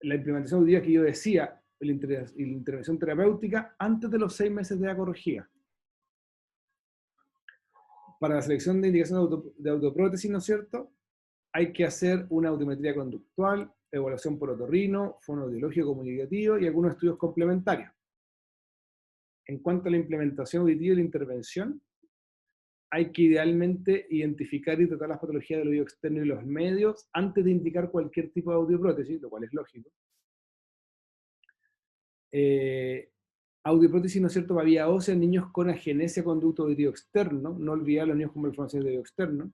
la implementación auditiva que yo decía, la intervención terapéutica, antes de los 6 meses de la corregida. Para la selección de indicación de autoprótesis, ¿no es cierto?, hay que hacer una audiometría conductual, evaluación por otorrino, fonoaudiológico comunicativo y algunos estudios complementarios. En cuanto a la implementación auditiva y la intervención, hay que idealmente identificar y tratar las patologías del oído externo y los medios antes de indicar cualquier tipo de audioprótesis, lo cual es lógico. Audioprótesis, ¿no es cierto?, para vía ósea en niños con agenesia conducto auditivo externo, no olvidar los niños con malformaciones de oído externo.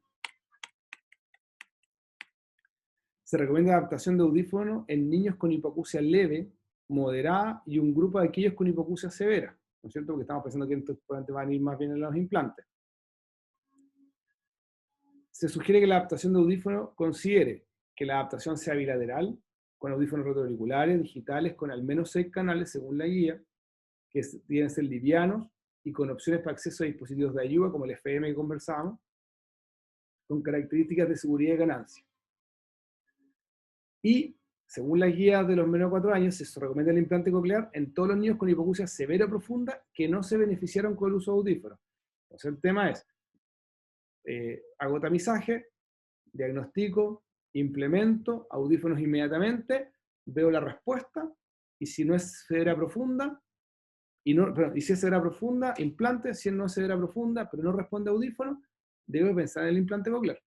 Se recomienda adaptación de audífono en niños con hipoacusia leve, moderada y un grupo de aquellos con hipoacusia severa, ¿no es cierto?, porque estamos pensando que estos van a ir más bien en los implantes. Se sugiere que la adaptación de audífono considere que la adaptación sea bilateral, con audífonos retroauriculares, digitales, con al menos 6 canales según la guía, que deben ser livianos y con opciones para acceso a dispositivos de ayuda, como el FM que conversábamos, con características de seguridad y ganancia. Y, según las guías de los menores de 4 años, se recomienda el implante coclear en todos los niños con hipoacusia severa o profunda que no se beneficiaron con el uso de audífonos. Entonces el tema es, hago tamizaje, diagnostico, implemento, audífonos inmediatamente, veo la respuesta, y si no es severa profunda, y si es severa profunda, implante; si no es severa profunda, pero no responde a audífono, debo pensar en el implante coclear.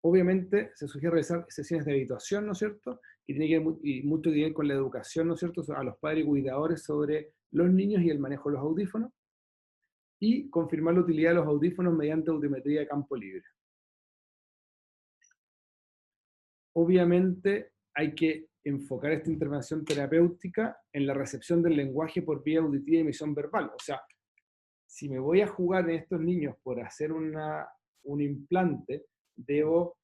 Obviamente se sugiere realizar sesiones de habituación, ¿no es cierto?, que tiene que ver mucho que ver con la educación, ¿no es cierto?, a los padres y cuidadores sobre los niños y el manejo de los audífonos, y confirmar la utilidad de los audífonos mediante audiometría de campo libre. Obviamente hay que enfocar esta intervención terapéutica en la recepción del lenguaje por vía auditiva y emisión verbal. O sea, si me voy a jugar en estos niños por hacer un implante, debo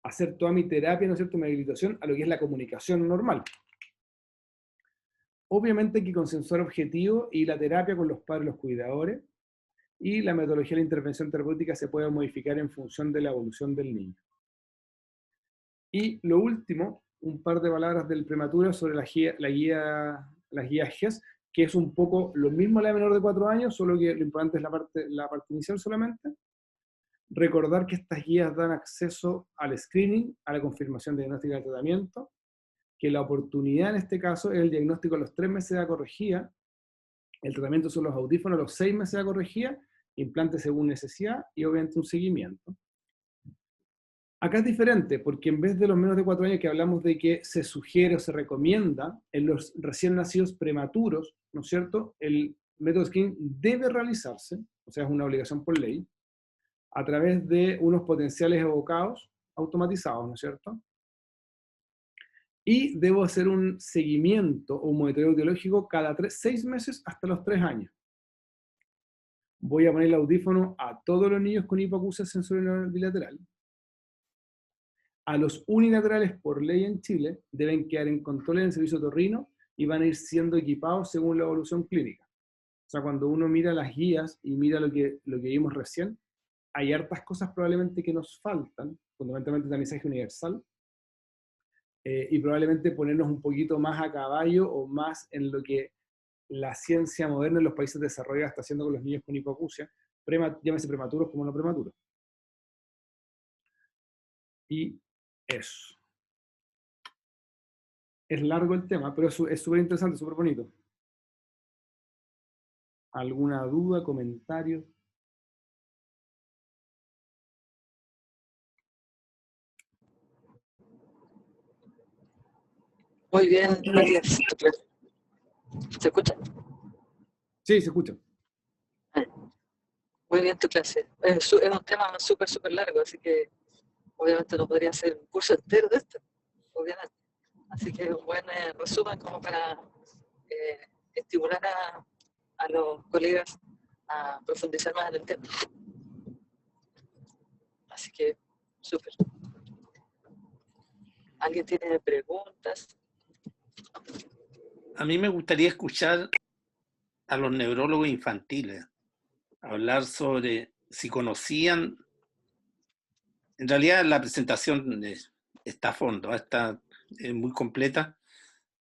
hacer toda mi terapia, ¿no es cierto?, mi habilitación a lo que es la comunicación normal. Obviamente hay que consensuar objetivos y la terapia con los padres y los cuidadores, y la metodología de la intervención terapéutica se puede modificar en función de la evolución del niño. Y lo último, un par de palabras del prematuro sobre las guías GES, que es un poco lo mismo a la menor de 4 años, solo que lo importante es la parte inicial solamente. Recordar que estas guías dan acceso al screening, a la confirmación de diagnóstico y tratamiento, que la oportunidad en este caso es el diagnóstico a los 3 meses de la corregida, el tratamiento son los audífonos a los 6 meses de la corregida, implantes según necesidad y obviamente un seguimiento. Acá es diferente, porque en vez de los menos de 4 años que hablamos de que se sugiere o se recomienda, en los recién nacidos prematuros, ¿no es cierto?, el método screening debe realizarse, o sea, es una obligación por ley, a través de unos potenciales evocados automatizados, ¿no es cierto? Y debo hacer un seguimiento o un monitoreo audiológico cada 6 meses hasta los 3 años. Voy a poner el audífono a todos los niños con hipoacusia sensorial bilateral. a los unilaterales por ley en Chile deben quedar en control en el servicio otorrino y van a ir siendo equipados según la evolución clínica. O sea, cuando uno mira las guías y mira lo que vimos recién, hay hartas cosas probablemente que nos faltan, fundamentalmente el tamizaje universal, y probablemente ponernos un poquito más a caballo o más en lo que la ciencia moderna en los países desarrollados está haciendo con los niños con hipoacusia, llámese prematuros como no prematuros. Y eso. Es largo el tema, pero es súper interesante, súper bonito. ¿Alguna duda, comentario? Muy bien, Matías. ¿Se escucha? Sí, se escucha. Muy bien tu clase. Es un tema súper largo, así que obviamente no podría ser un curso entero de esto, obviamente. Así que un buen resumen como para estimular a los colegas a profundizar más en el tema. Así que súper. ¿Alguien tiene preguntas? A mí me gustaría escuchar a los neurólogos infantiles hablar sobre si conocían, en realidad la presentación está a fondo, está muy completa,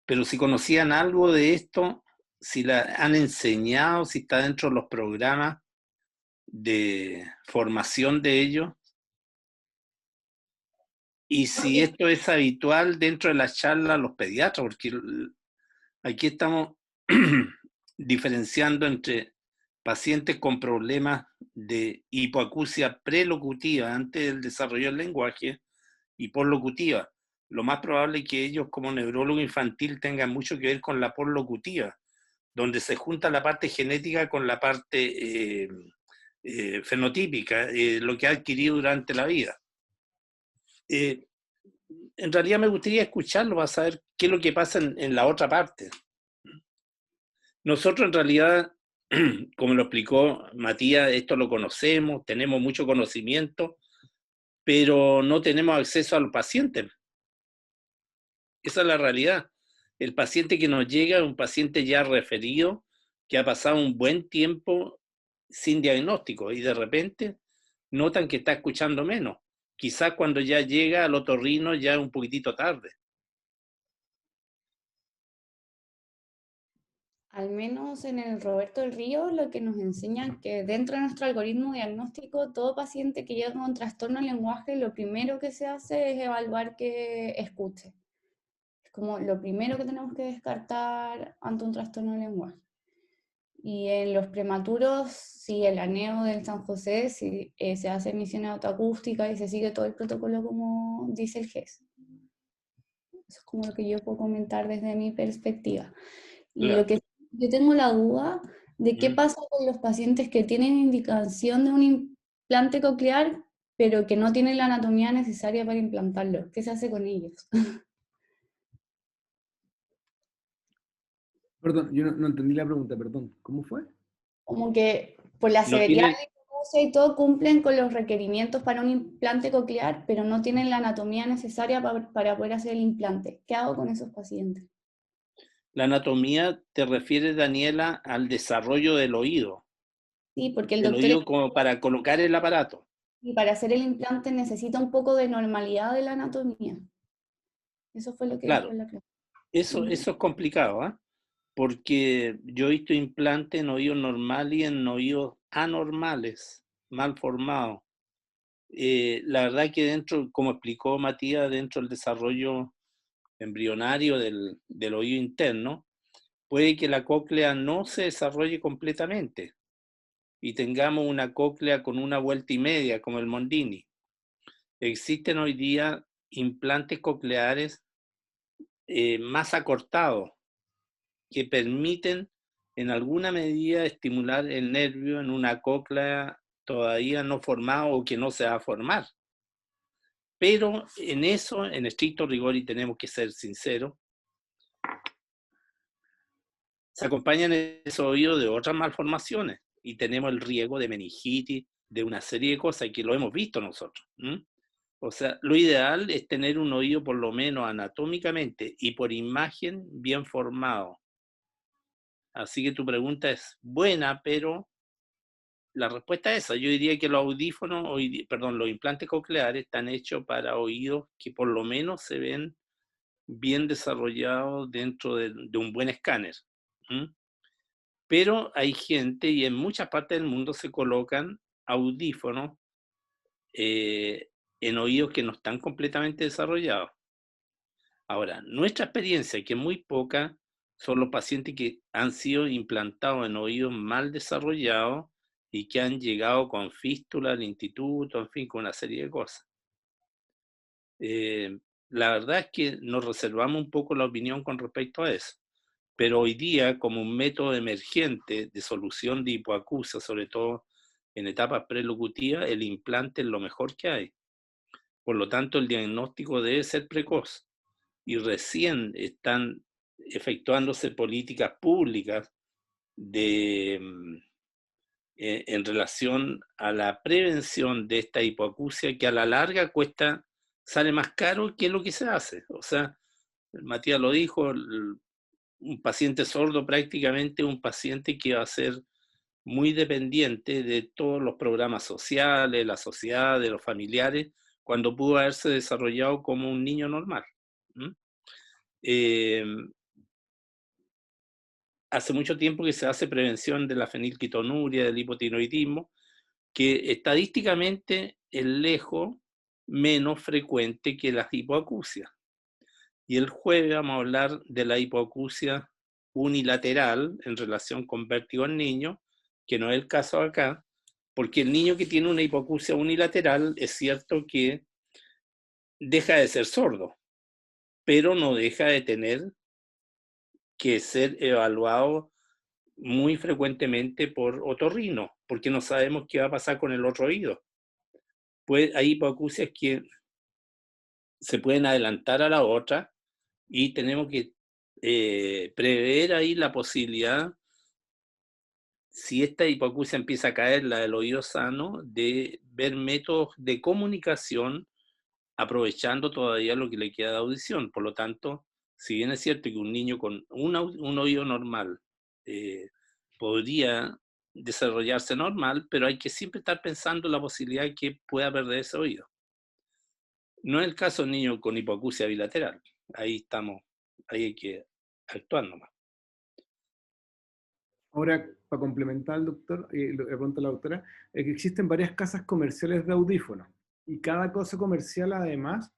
pero si conocían algo de esto, si la han enseñado, si está dentro de los programas de formación de ellos, y si esto es habitual dentro de la charla a los pediatras, porque aquí estamos diferenciando pacientes con problemas de hipoacusia prelocutiva antes del desarrollo del lenguaje y poslocutiva. Lo más probable es que ellos como neurólogo infantil tengan mucho que ver con la poslocutiva, donde se junta la parte genética con la parte fenotípica, lo que ha adquirido durante la vida. En realidad me gustaría escucharlo para saber qué es lo que pasa en la otra parte. Nosotros en realidad, como lo explicó Matías, esto lo conocemos, tenemos mucho conocimiento, pero no tenemos acceso al paciente. Esa es la realidad. El paciente que nos llega es un paciente ya referido, que ha pasado un buen tiempo sin diagnóstico y de repente notan que está escuchando menos. Quizás cuando ya llega al otorrino ya es un poquitito tarde. Al menos en el Roberto del Río, lo que nos enseñan que dentro de nuestro algoritmo diagnóstico, todo paciente que llega con trastorno del lenguaje, lo primero que se hace es evaluar que escuche. Es como lo primero que tenemos que descartar ante un trastorno del lenguaje. Y en los prematuros, sí, el ANEO del San José, sí, se hace emisión autoacústica y se sigue todo el protocolo como dice el GES. Eso es como lo que yo puedo comentar desde mi perspectiva. Y Claro. lo que yo tengo la duda de qué pasa con los pacientes que tienen indicación de un implante coclear, pero que no tienen la anatomía necesaria para implantarlo. ¿Qué se hace con ellos? Perdón, yo no entendí la pregunta, perdón. ¿Cómo fue? Como que por la No severidad tienen, de la y todo cumplen con los requerimientos para un implante coclear, pero no tienen la anatomía necesaria para poder hacer el implante. ¿Qué hago con esos pacientes? la anatomía te refiere, Daniela, al desarrollo del oído. Sí, porque el El doctor, oído como para colocar el aparato. y para hacer el implante necesita un poco de normalidad de la anatomía. Eso fue lo que dijo Claro, en la clase. eso es complicado, ¿eh? Porque yo he visto implantes en oídos normales y en oídos anormales, mal formados. La verdad que dentro, como explicó Matías, dentro del desarrollo embrionario del oído interno, puede que la cóclea no se desarrolle completamente y tengamos una cóclea con una vuelta y media, como el Mondini. Existen hoy día implantes cocleares más acortados que permiten en alguna medida estimular el nervio en una cóclea todavía no formada o que no se va a formar. Pero en eso, en estricto rigor, y tenemos que ser sinceros, se acompañan esos oídos de otras malformaciones y tenemos el riesgo de meningitis, de una serie de cosas que lo hemos visto nosotros. O sea, lo ideal es tener un oído por lo menos anatómicamente y por imagen bien formado. Así que tu pregunta es buena, pero la respuesta es esa. Yo diría que los audífonos, los implantes cocleares están hechos para oídos que por lo menos se ven bien desarrollados dentro de un buen escáner. Pero hay gente, y en muchas partes del mundo se colocan audífonos en oídos que no están completamente desarrollados. Ahora, nuestra experiencia, que es muy poca, son los pacientes que han sido implantados en oídos mal desarrollados y que han llegado con fístula al instituto, en fin, con una serie de cosas. La verdad es que nos reservamos un poco la opinión con respecto a eso, pero hoy día, como un método emergente de solución de hipoacusia, sobre todo en etapas prelocutivas, el implante es lo mejor que hay. Por lo tanto, el diagnóstico debe ser precoz y recién están efectuándose políticas públicas en relación a la prevención de esta hipoacusia, que a la larga sale más caro que lo que se hace. O sea, Matías lo dijo, un paciente sordo prácticamente es un paciente que va a ser muy dependiente de todos los programas sociales, la sociedad, de los familiares, cuando pudo haberse desarrollado como un niño normal. Hace mucho tiempo que se hace prevención de la fenilketonuria, del hipotiroidismo, que estadísticamente es lejos menos frecuente que las hipoacusias. Y el jueves vamos a hablar de la hipoacusia unilateral en relación con vértigo en niños, que no es el caso acá, porque el niño que tiene una hipoacusia unilateral es cierto que deja de ser sordo, pero no deja de tener que ser evaluado muy frecuentemente por otorrino, porque no sabemos qué va a pasar con el otro oído. Pues hay hipoacusias que se pueden adelantar a la otra y tenemos que prever ahí la posibilidad, si esta hipoacusia empieza a caer, la del oído sano, de ver métodos de comunicación aprovechando todavía lo que le queda de audición. Por lo tanto, si bien es cierto que un niño con un oído normal podría desarrollarse normal, pero hay que siempre estar pensando en la posibilidad de que pueda perder ese oído. No es el caso del niño con hipoacusia bilateral. Ahí hay que actuar nomás. Ahora, para complementar al doctor, le pregunto a la doctora, que existen varias casas comerciales de audífonos y cada casa comercial además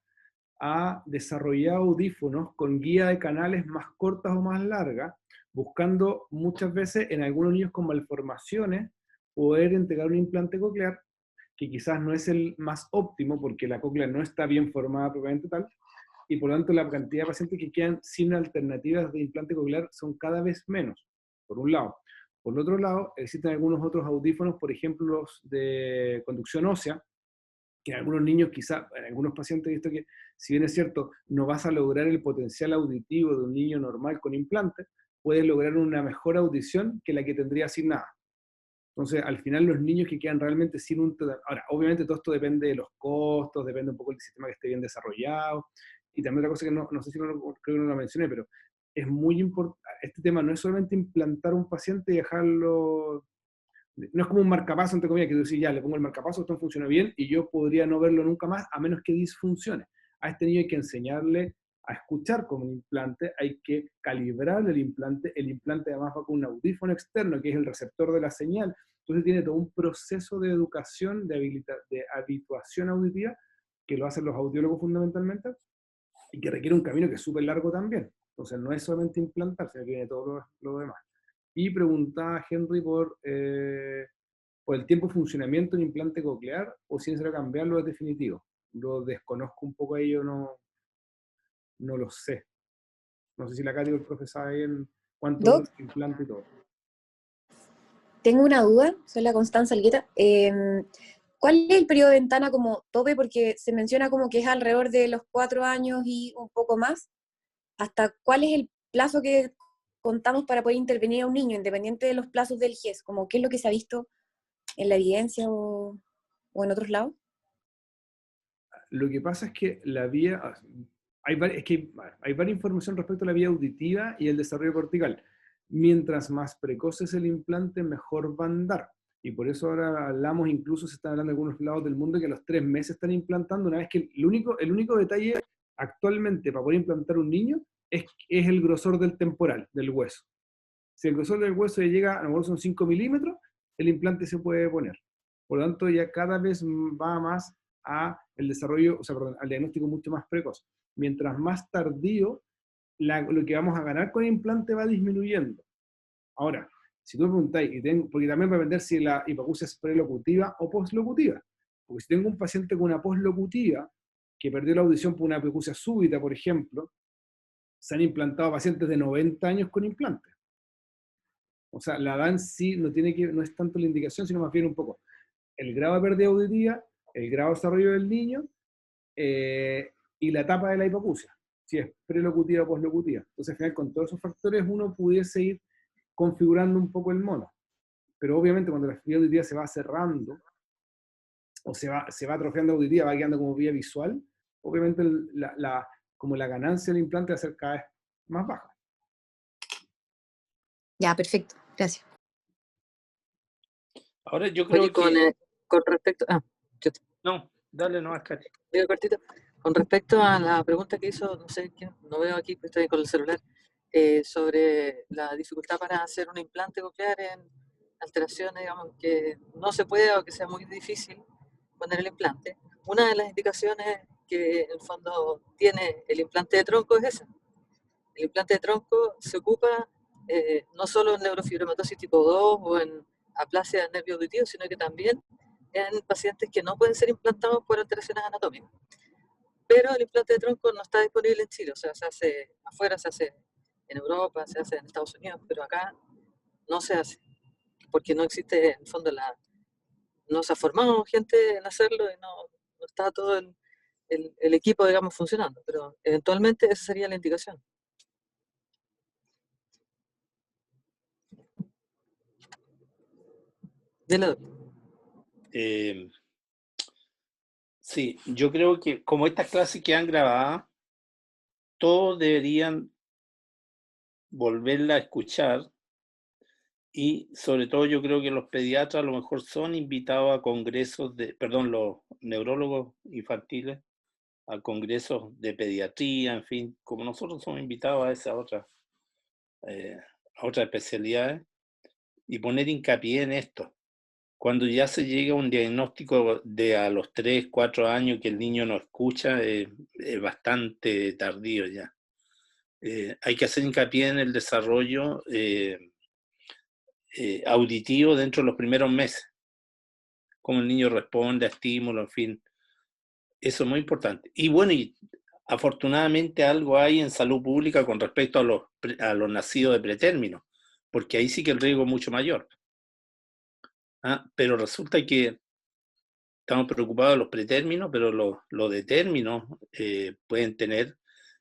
ha desarrollado audífonos con guía de canales más cortas o más largas, buscando muchas veces en algunos niños con malformaciones poder integrar un implante coclear que quizás no es el más óptimo porque la cóclea no está bien formada propiamente tal, y por lo tanto la cantidad de pacientes que quedan sin alternativas de implante coclear son cada vez menos, por un lado. Por el otro lado, existen algunos otros audífonos, por ejemplo, los de conducción ósea, que en algunos niños, quizás, en algunos pacientes he visto que, si bien es cierto, no vas a lograr el potencial auditivo de un niño normal con implante, puedes lograr una mejor audición que la que tendría sin nada. Entonces, al final, los niños que quedan realmente sin un... Ahora, obviamente todo esto depende de los costos, depende un poco del sistema que esté bien desarrollado, y también otra cosa que no sé si creo que no lo mencioné, pero es muy importante, este tema no es solamente implantar un paciente y dejarlo... No es como un marcapaso, entre comillas, que tú decís, ya, le pongo el marcapaso, esto funciona bien, y yo podría no verlo nunca más, a menos que disfuncione. A este niño hay que enseñarle a escuchar con un implante, hay que calibrar el implante además va con un audífono externo, que es el receptor de la señal, entonces tiene todo un proceso de educación, de habituación auditiva, que lo hacen los audiólogos fundamentalmente, y que requiere un camino que es súper largo también. Entonces no es solamente implantar, sino que viene todo lo demás. Y preguntaba Henry por el tiempo de funcionamiento de un implante coclear, o si es necesario cambiarlo, es definitivo. Lo desconozco un poco ahí, yo no lo sé. No sé si la Katy o el profe sabe en cuánto dura el implante y todo. Tengo una duda, soy la Constanza Algueta. ¿Cuál es el periodo de ventana como tope? Porque se menciona como que es alrededor de los 4 años y un poco más. ¿Hasta cuál es el plazo que contamos para poder intervenir a un niño, independiente de los plazos del GES? Como, ¿qué es lo que se ha visto en la evidencia o en otros lados? lo que pasa es que la vía, hay varias información respecto a la vía auditiva y el desarrollo cortical. Mientras más precoz es el implante, mejor va a andar. Y por eso ahora hablamos, incluso se están hablando en algunos lados del mundo, que a los 3 meses están implantando, una vez que el único detalle actualmente para poder implantar un niño es el grosor del temporal, del hueso. Si el grosor del hueso llega, a lo mejor son 5 milímetros, el implante se puede poner. Por lo tanto, ya cada vez va más a el desarrollo, al diagnóstico mucho más precoz. Mientras más tardío, lo que vamos a ganar con el implante va disminuyendo. Ahora, si tú me preguntáis, porque también va a depender si la hipoacusia es prelocutiva o postlocutiva. Porque si tengo un paciente con una postlocutiva, que perdió la audición por una hipoacusia súbita, por ejemplo, se han implantado pacientes de 90 años con implantes. O sea, la edad en sí no es tanto la indicación, sino más bien un poco el grado de pérdida auditiva, el grado de desarrollo del niño, y la etapa de la hipoacusia, si es prelocutiva o postlocutiva. Entonces, al final, con todos esos factores, uno pudiese ir configurando un poco el mono. Pero obviamente, cuando la vía auditiva se va cerrando, o se va atrofiando auditiva, va quedando como vía visual, obviamente como la ganancia del implante va a ser cada vez más baja. Ya, perfecto. Gracias. Ahora yo creo Oye, con respecto... No, dale nomás, Katy. Digo cortito. Con respecto a la pregunta que hizo, no sé quién, no veo aquí, pero estoy con el celular, sobre la dificultad para hacer un implante coclear en alteraciones, digamos, que no se puede o que sea muy difícil poner el implante. Una de las indicaciones que en el fondo tiene el implante de tronco es esa. El implante de tronco se ocupa no solo en neurofibromatosis tipo 2 o en aplasia del nervio auditivo, sino que también en pacientes que no pueden ser implantados por alteraciones anatómicas. Pero el implante de tronco no está disponible en Chile, o sea, se hace afuera, se hace en Europa, se hace en Estados Unidos, pero acá no se hace, porque no existe, en el fondo, no se ha formado gente en hacerlo y no está todo el equipo, digamos, funcionando, pero eventualmente esa sería la indicación. Dile. Sí, yo creo que como estas clases quedan grabadas, todos deberían volverla a escuchar, y sobre todo yo creo que los pediatras a lo mejor son invitados a congresos los neurólogos infantiles, a congresos de pediatría, en fin, como nosotros somos invitados a esas otras especialidades, y poner hincapié en esto. Cuando ya se llega a un diagnóstico de a los 3, 4 años que el niño no escucha, es bastante tardío ya. Hay que hacer hincapié en el desarrollo auditivo dentro de los primeros meses. Cómo el niño responde a estímulos, en fin. Eso es muy importante. Y bueno, afortunadamente algo hay en salud pública con respecto a los nacidos de pretérmino, porque ahí sí que el riesgo es mucho mayor. Pero resulta que estamos preocupados de los pretérminos, pero los de términos pueden tener.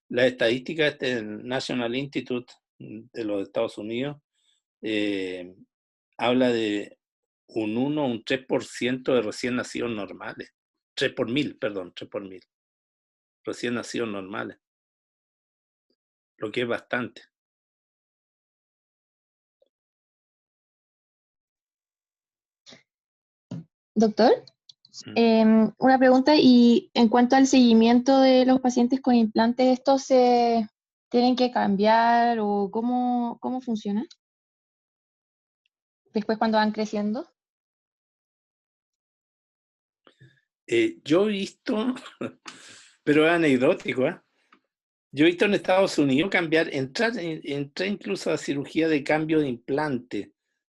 La estadística del National Institute de los Estados Unidos habla de un 1 o un 3% de recién nacidos normales. 3 por 1000, perdón, 3 por 1000. Recién nacidos normales. Lo que es bastante. Doctor, una pregunta, y en cuanto al seguimiento de los pacientes con implantes, ¿estos se tienen que cambiar o cómo funciona después cuando van creciendo? Yo he visto, pero es anecdótico, yo he visto en Estados Unidos entré incluso a cirugía de cambio de implante,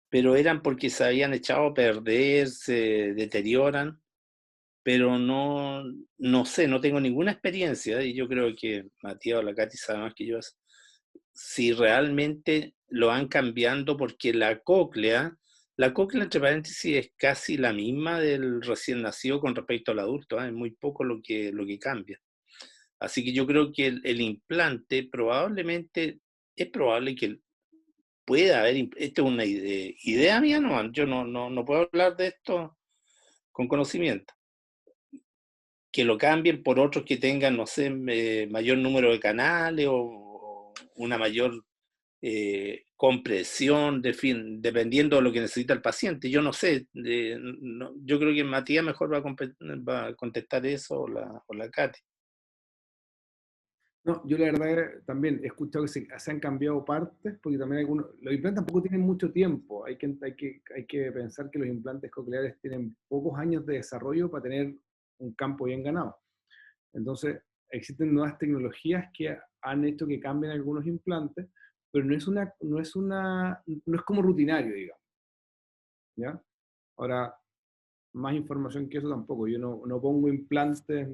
pero eran porque se habían echado a perder, se deterioran, pero no sé, no tengo ninguna experiencia, y yo creo que Matías o la Katy sabe más que yo, si realmente lo van cambiando, porque la cóclea, entre paréntesis, es casi la misma del recién nacido con respecto al adulto, es muy poco lo que cambia. Así que yo creo que el implante probablemente, es probable que pueda haber, esta es una idea mía, yo no puedo hablar de esto con conocimiento, que lo cambien por otros que tengan, no sé, mayor número de canales o una mayor compresión, dependiendo de lo que necesita el paciente. Yo no sé, yo creo que Matías mejor va a contestar eso o la Katy. No, yo la verdad también he escuchado que se han cambiado partes, porque también los implantes tampoco tienen mucho tiempo. Hay que pensar que los implantes cocleares tienen pocos años de desarrollo para tener un campo bien ganado. Entonces, existen nuevas tecnologías que han hecho que cambien algunos implantes, pero no es como rutinario, digamos. ¿Ya? Ahora, más información que eso tampoco. Yo no pongo implantes,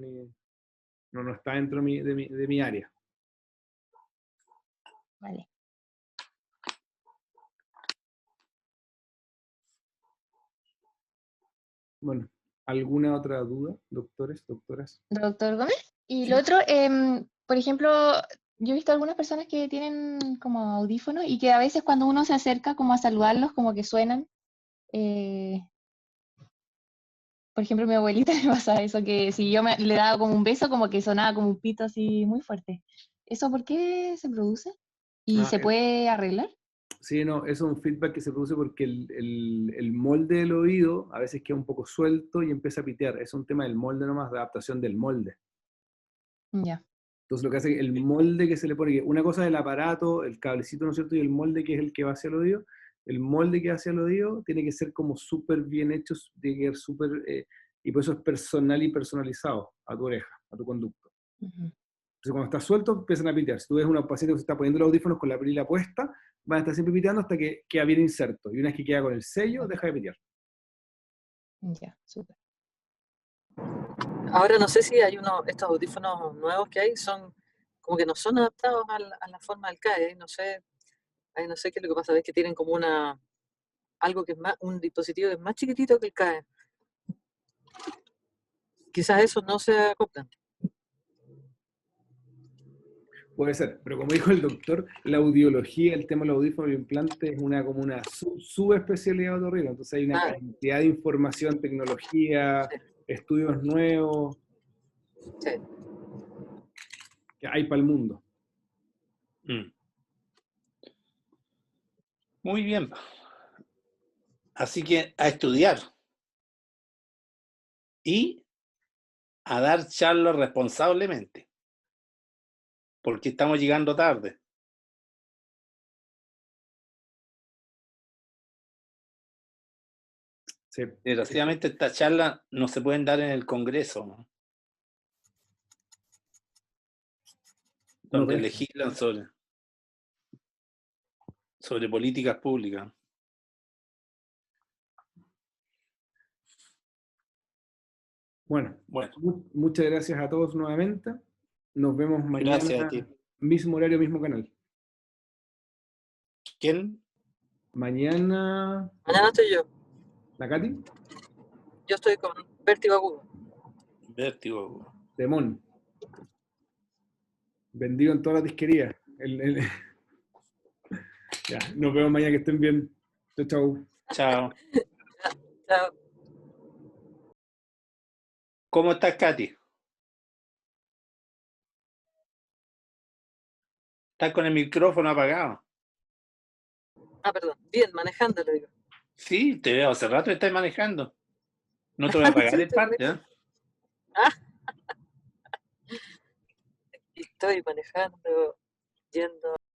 no está dentro de mi área. Vale. Bueno, ¿alguna otra duda, doctores, doctoras? Doctor Gómez. Y Sí. lo otro, por ejemplo, yo he visto algunas personas que tienen como audífonos y que a veces cuando uno se acerca como a saludarlos, como que suenan. Por ejemplo, mi abuelita le pasa eso, que si yo le daba como un beso, como que sonaba como un pito así muy fuerte. ¿Eso por qué se produce? ¿Y se puede arreglar? Sí, no, eso es un feedback que se produce porque el molde del oído a veces queda un poco suelto y empieza a pitear. Es un tema del molde nomás, de adaptación del molde. Ya. Entonces lo que hace el molde que se le pone, que una cosa es el aparato, el cablecito, ¿no es cierto? Y el molde que es el que va hacia el oído. El molde que va hacia el oído tiene que ser como súper bien hecho, tiene que ser súper, y por eso es personal y personalizado a tu oreja, a tu conducto. Ujú. Entonces cuando está suelto empiezan a pitear. Si tú ves una paciente que se está poniendo los audífonos con la perilla puesta, van a estar siempre piteando hasta que queda bien inserto. Y una vez que queda con el sello, deja de pitear. Ya, súper. Ahora no sé si hay estos audífonos nuevos que hay, son como que no son adaptados a la forma del CAE, no sé qué es lo que pasa, es que tienen como algo que es un dispositivo que es más chiquitito que el CAE. Quizás esos no se acoplan. Puede ser, pero como dijo el doctor, la audiología, el tema del audífono y el implante es como una subespecialidad de otorrino. Entonces hay una cantidad de información, tecnología, Sí. estudios nuevos Sí. que hay para el mundo. Muy bien. Así que a estudiar. Y a dar charlas responsablemente. Porque estamos llegando tarde. Sí. Desgraciadamente estas charlas no se pueden dar en el Congreso, ¿no? Donde legislan sobre políticas públicas. Bueno, muchas gracias a todos nuevamente. Nos vemos mañana. Gracias a ti. Mismo horario, mismo canal. ¿Quién? Mañana estoy yo. ¿La Katy? Yo estoy con vértigo agudo. Vértigo. Demón. Vendido en toda la disquería. Ya, nos vemos mañana, que estén bien. Chao, chao. Chao. Chao. ¿Cómo estás, Katy? ¿Estás con el micrófono apagado? Perdón. Bien, manejando, le digo. Sí, te veo hace rato que estás manejando. No te voy a pagar Sí, el parte, ¿eh? Estoy manejando, yendo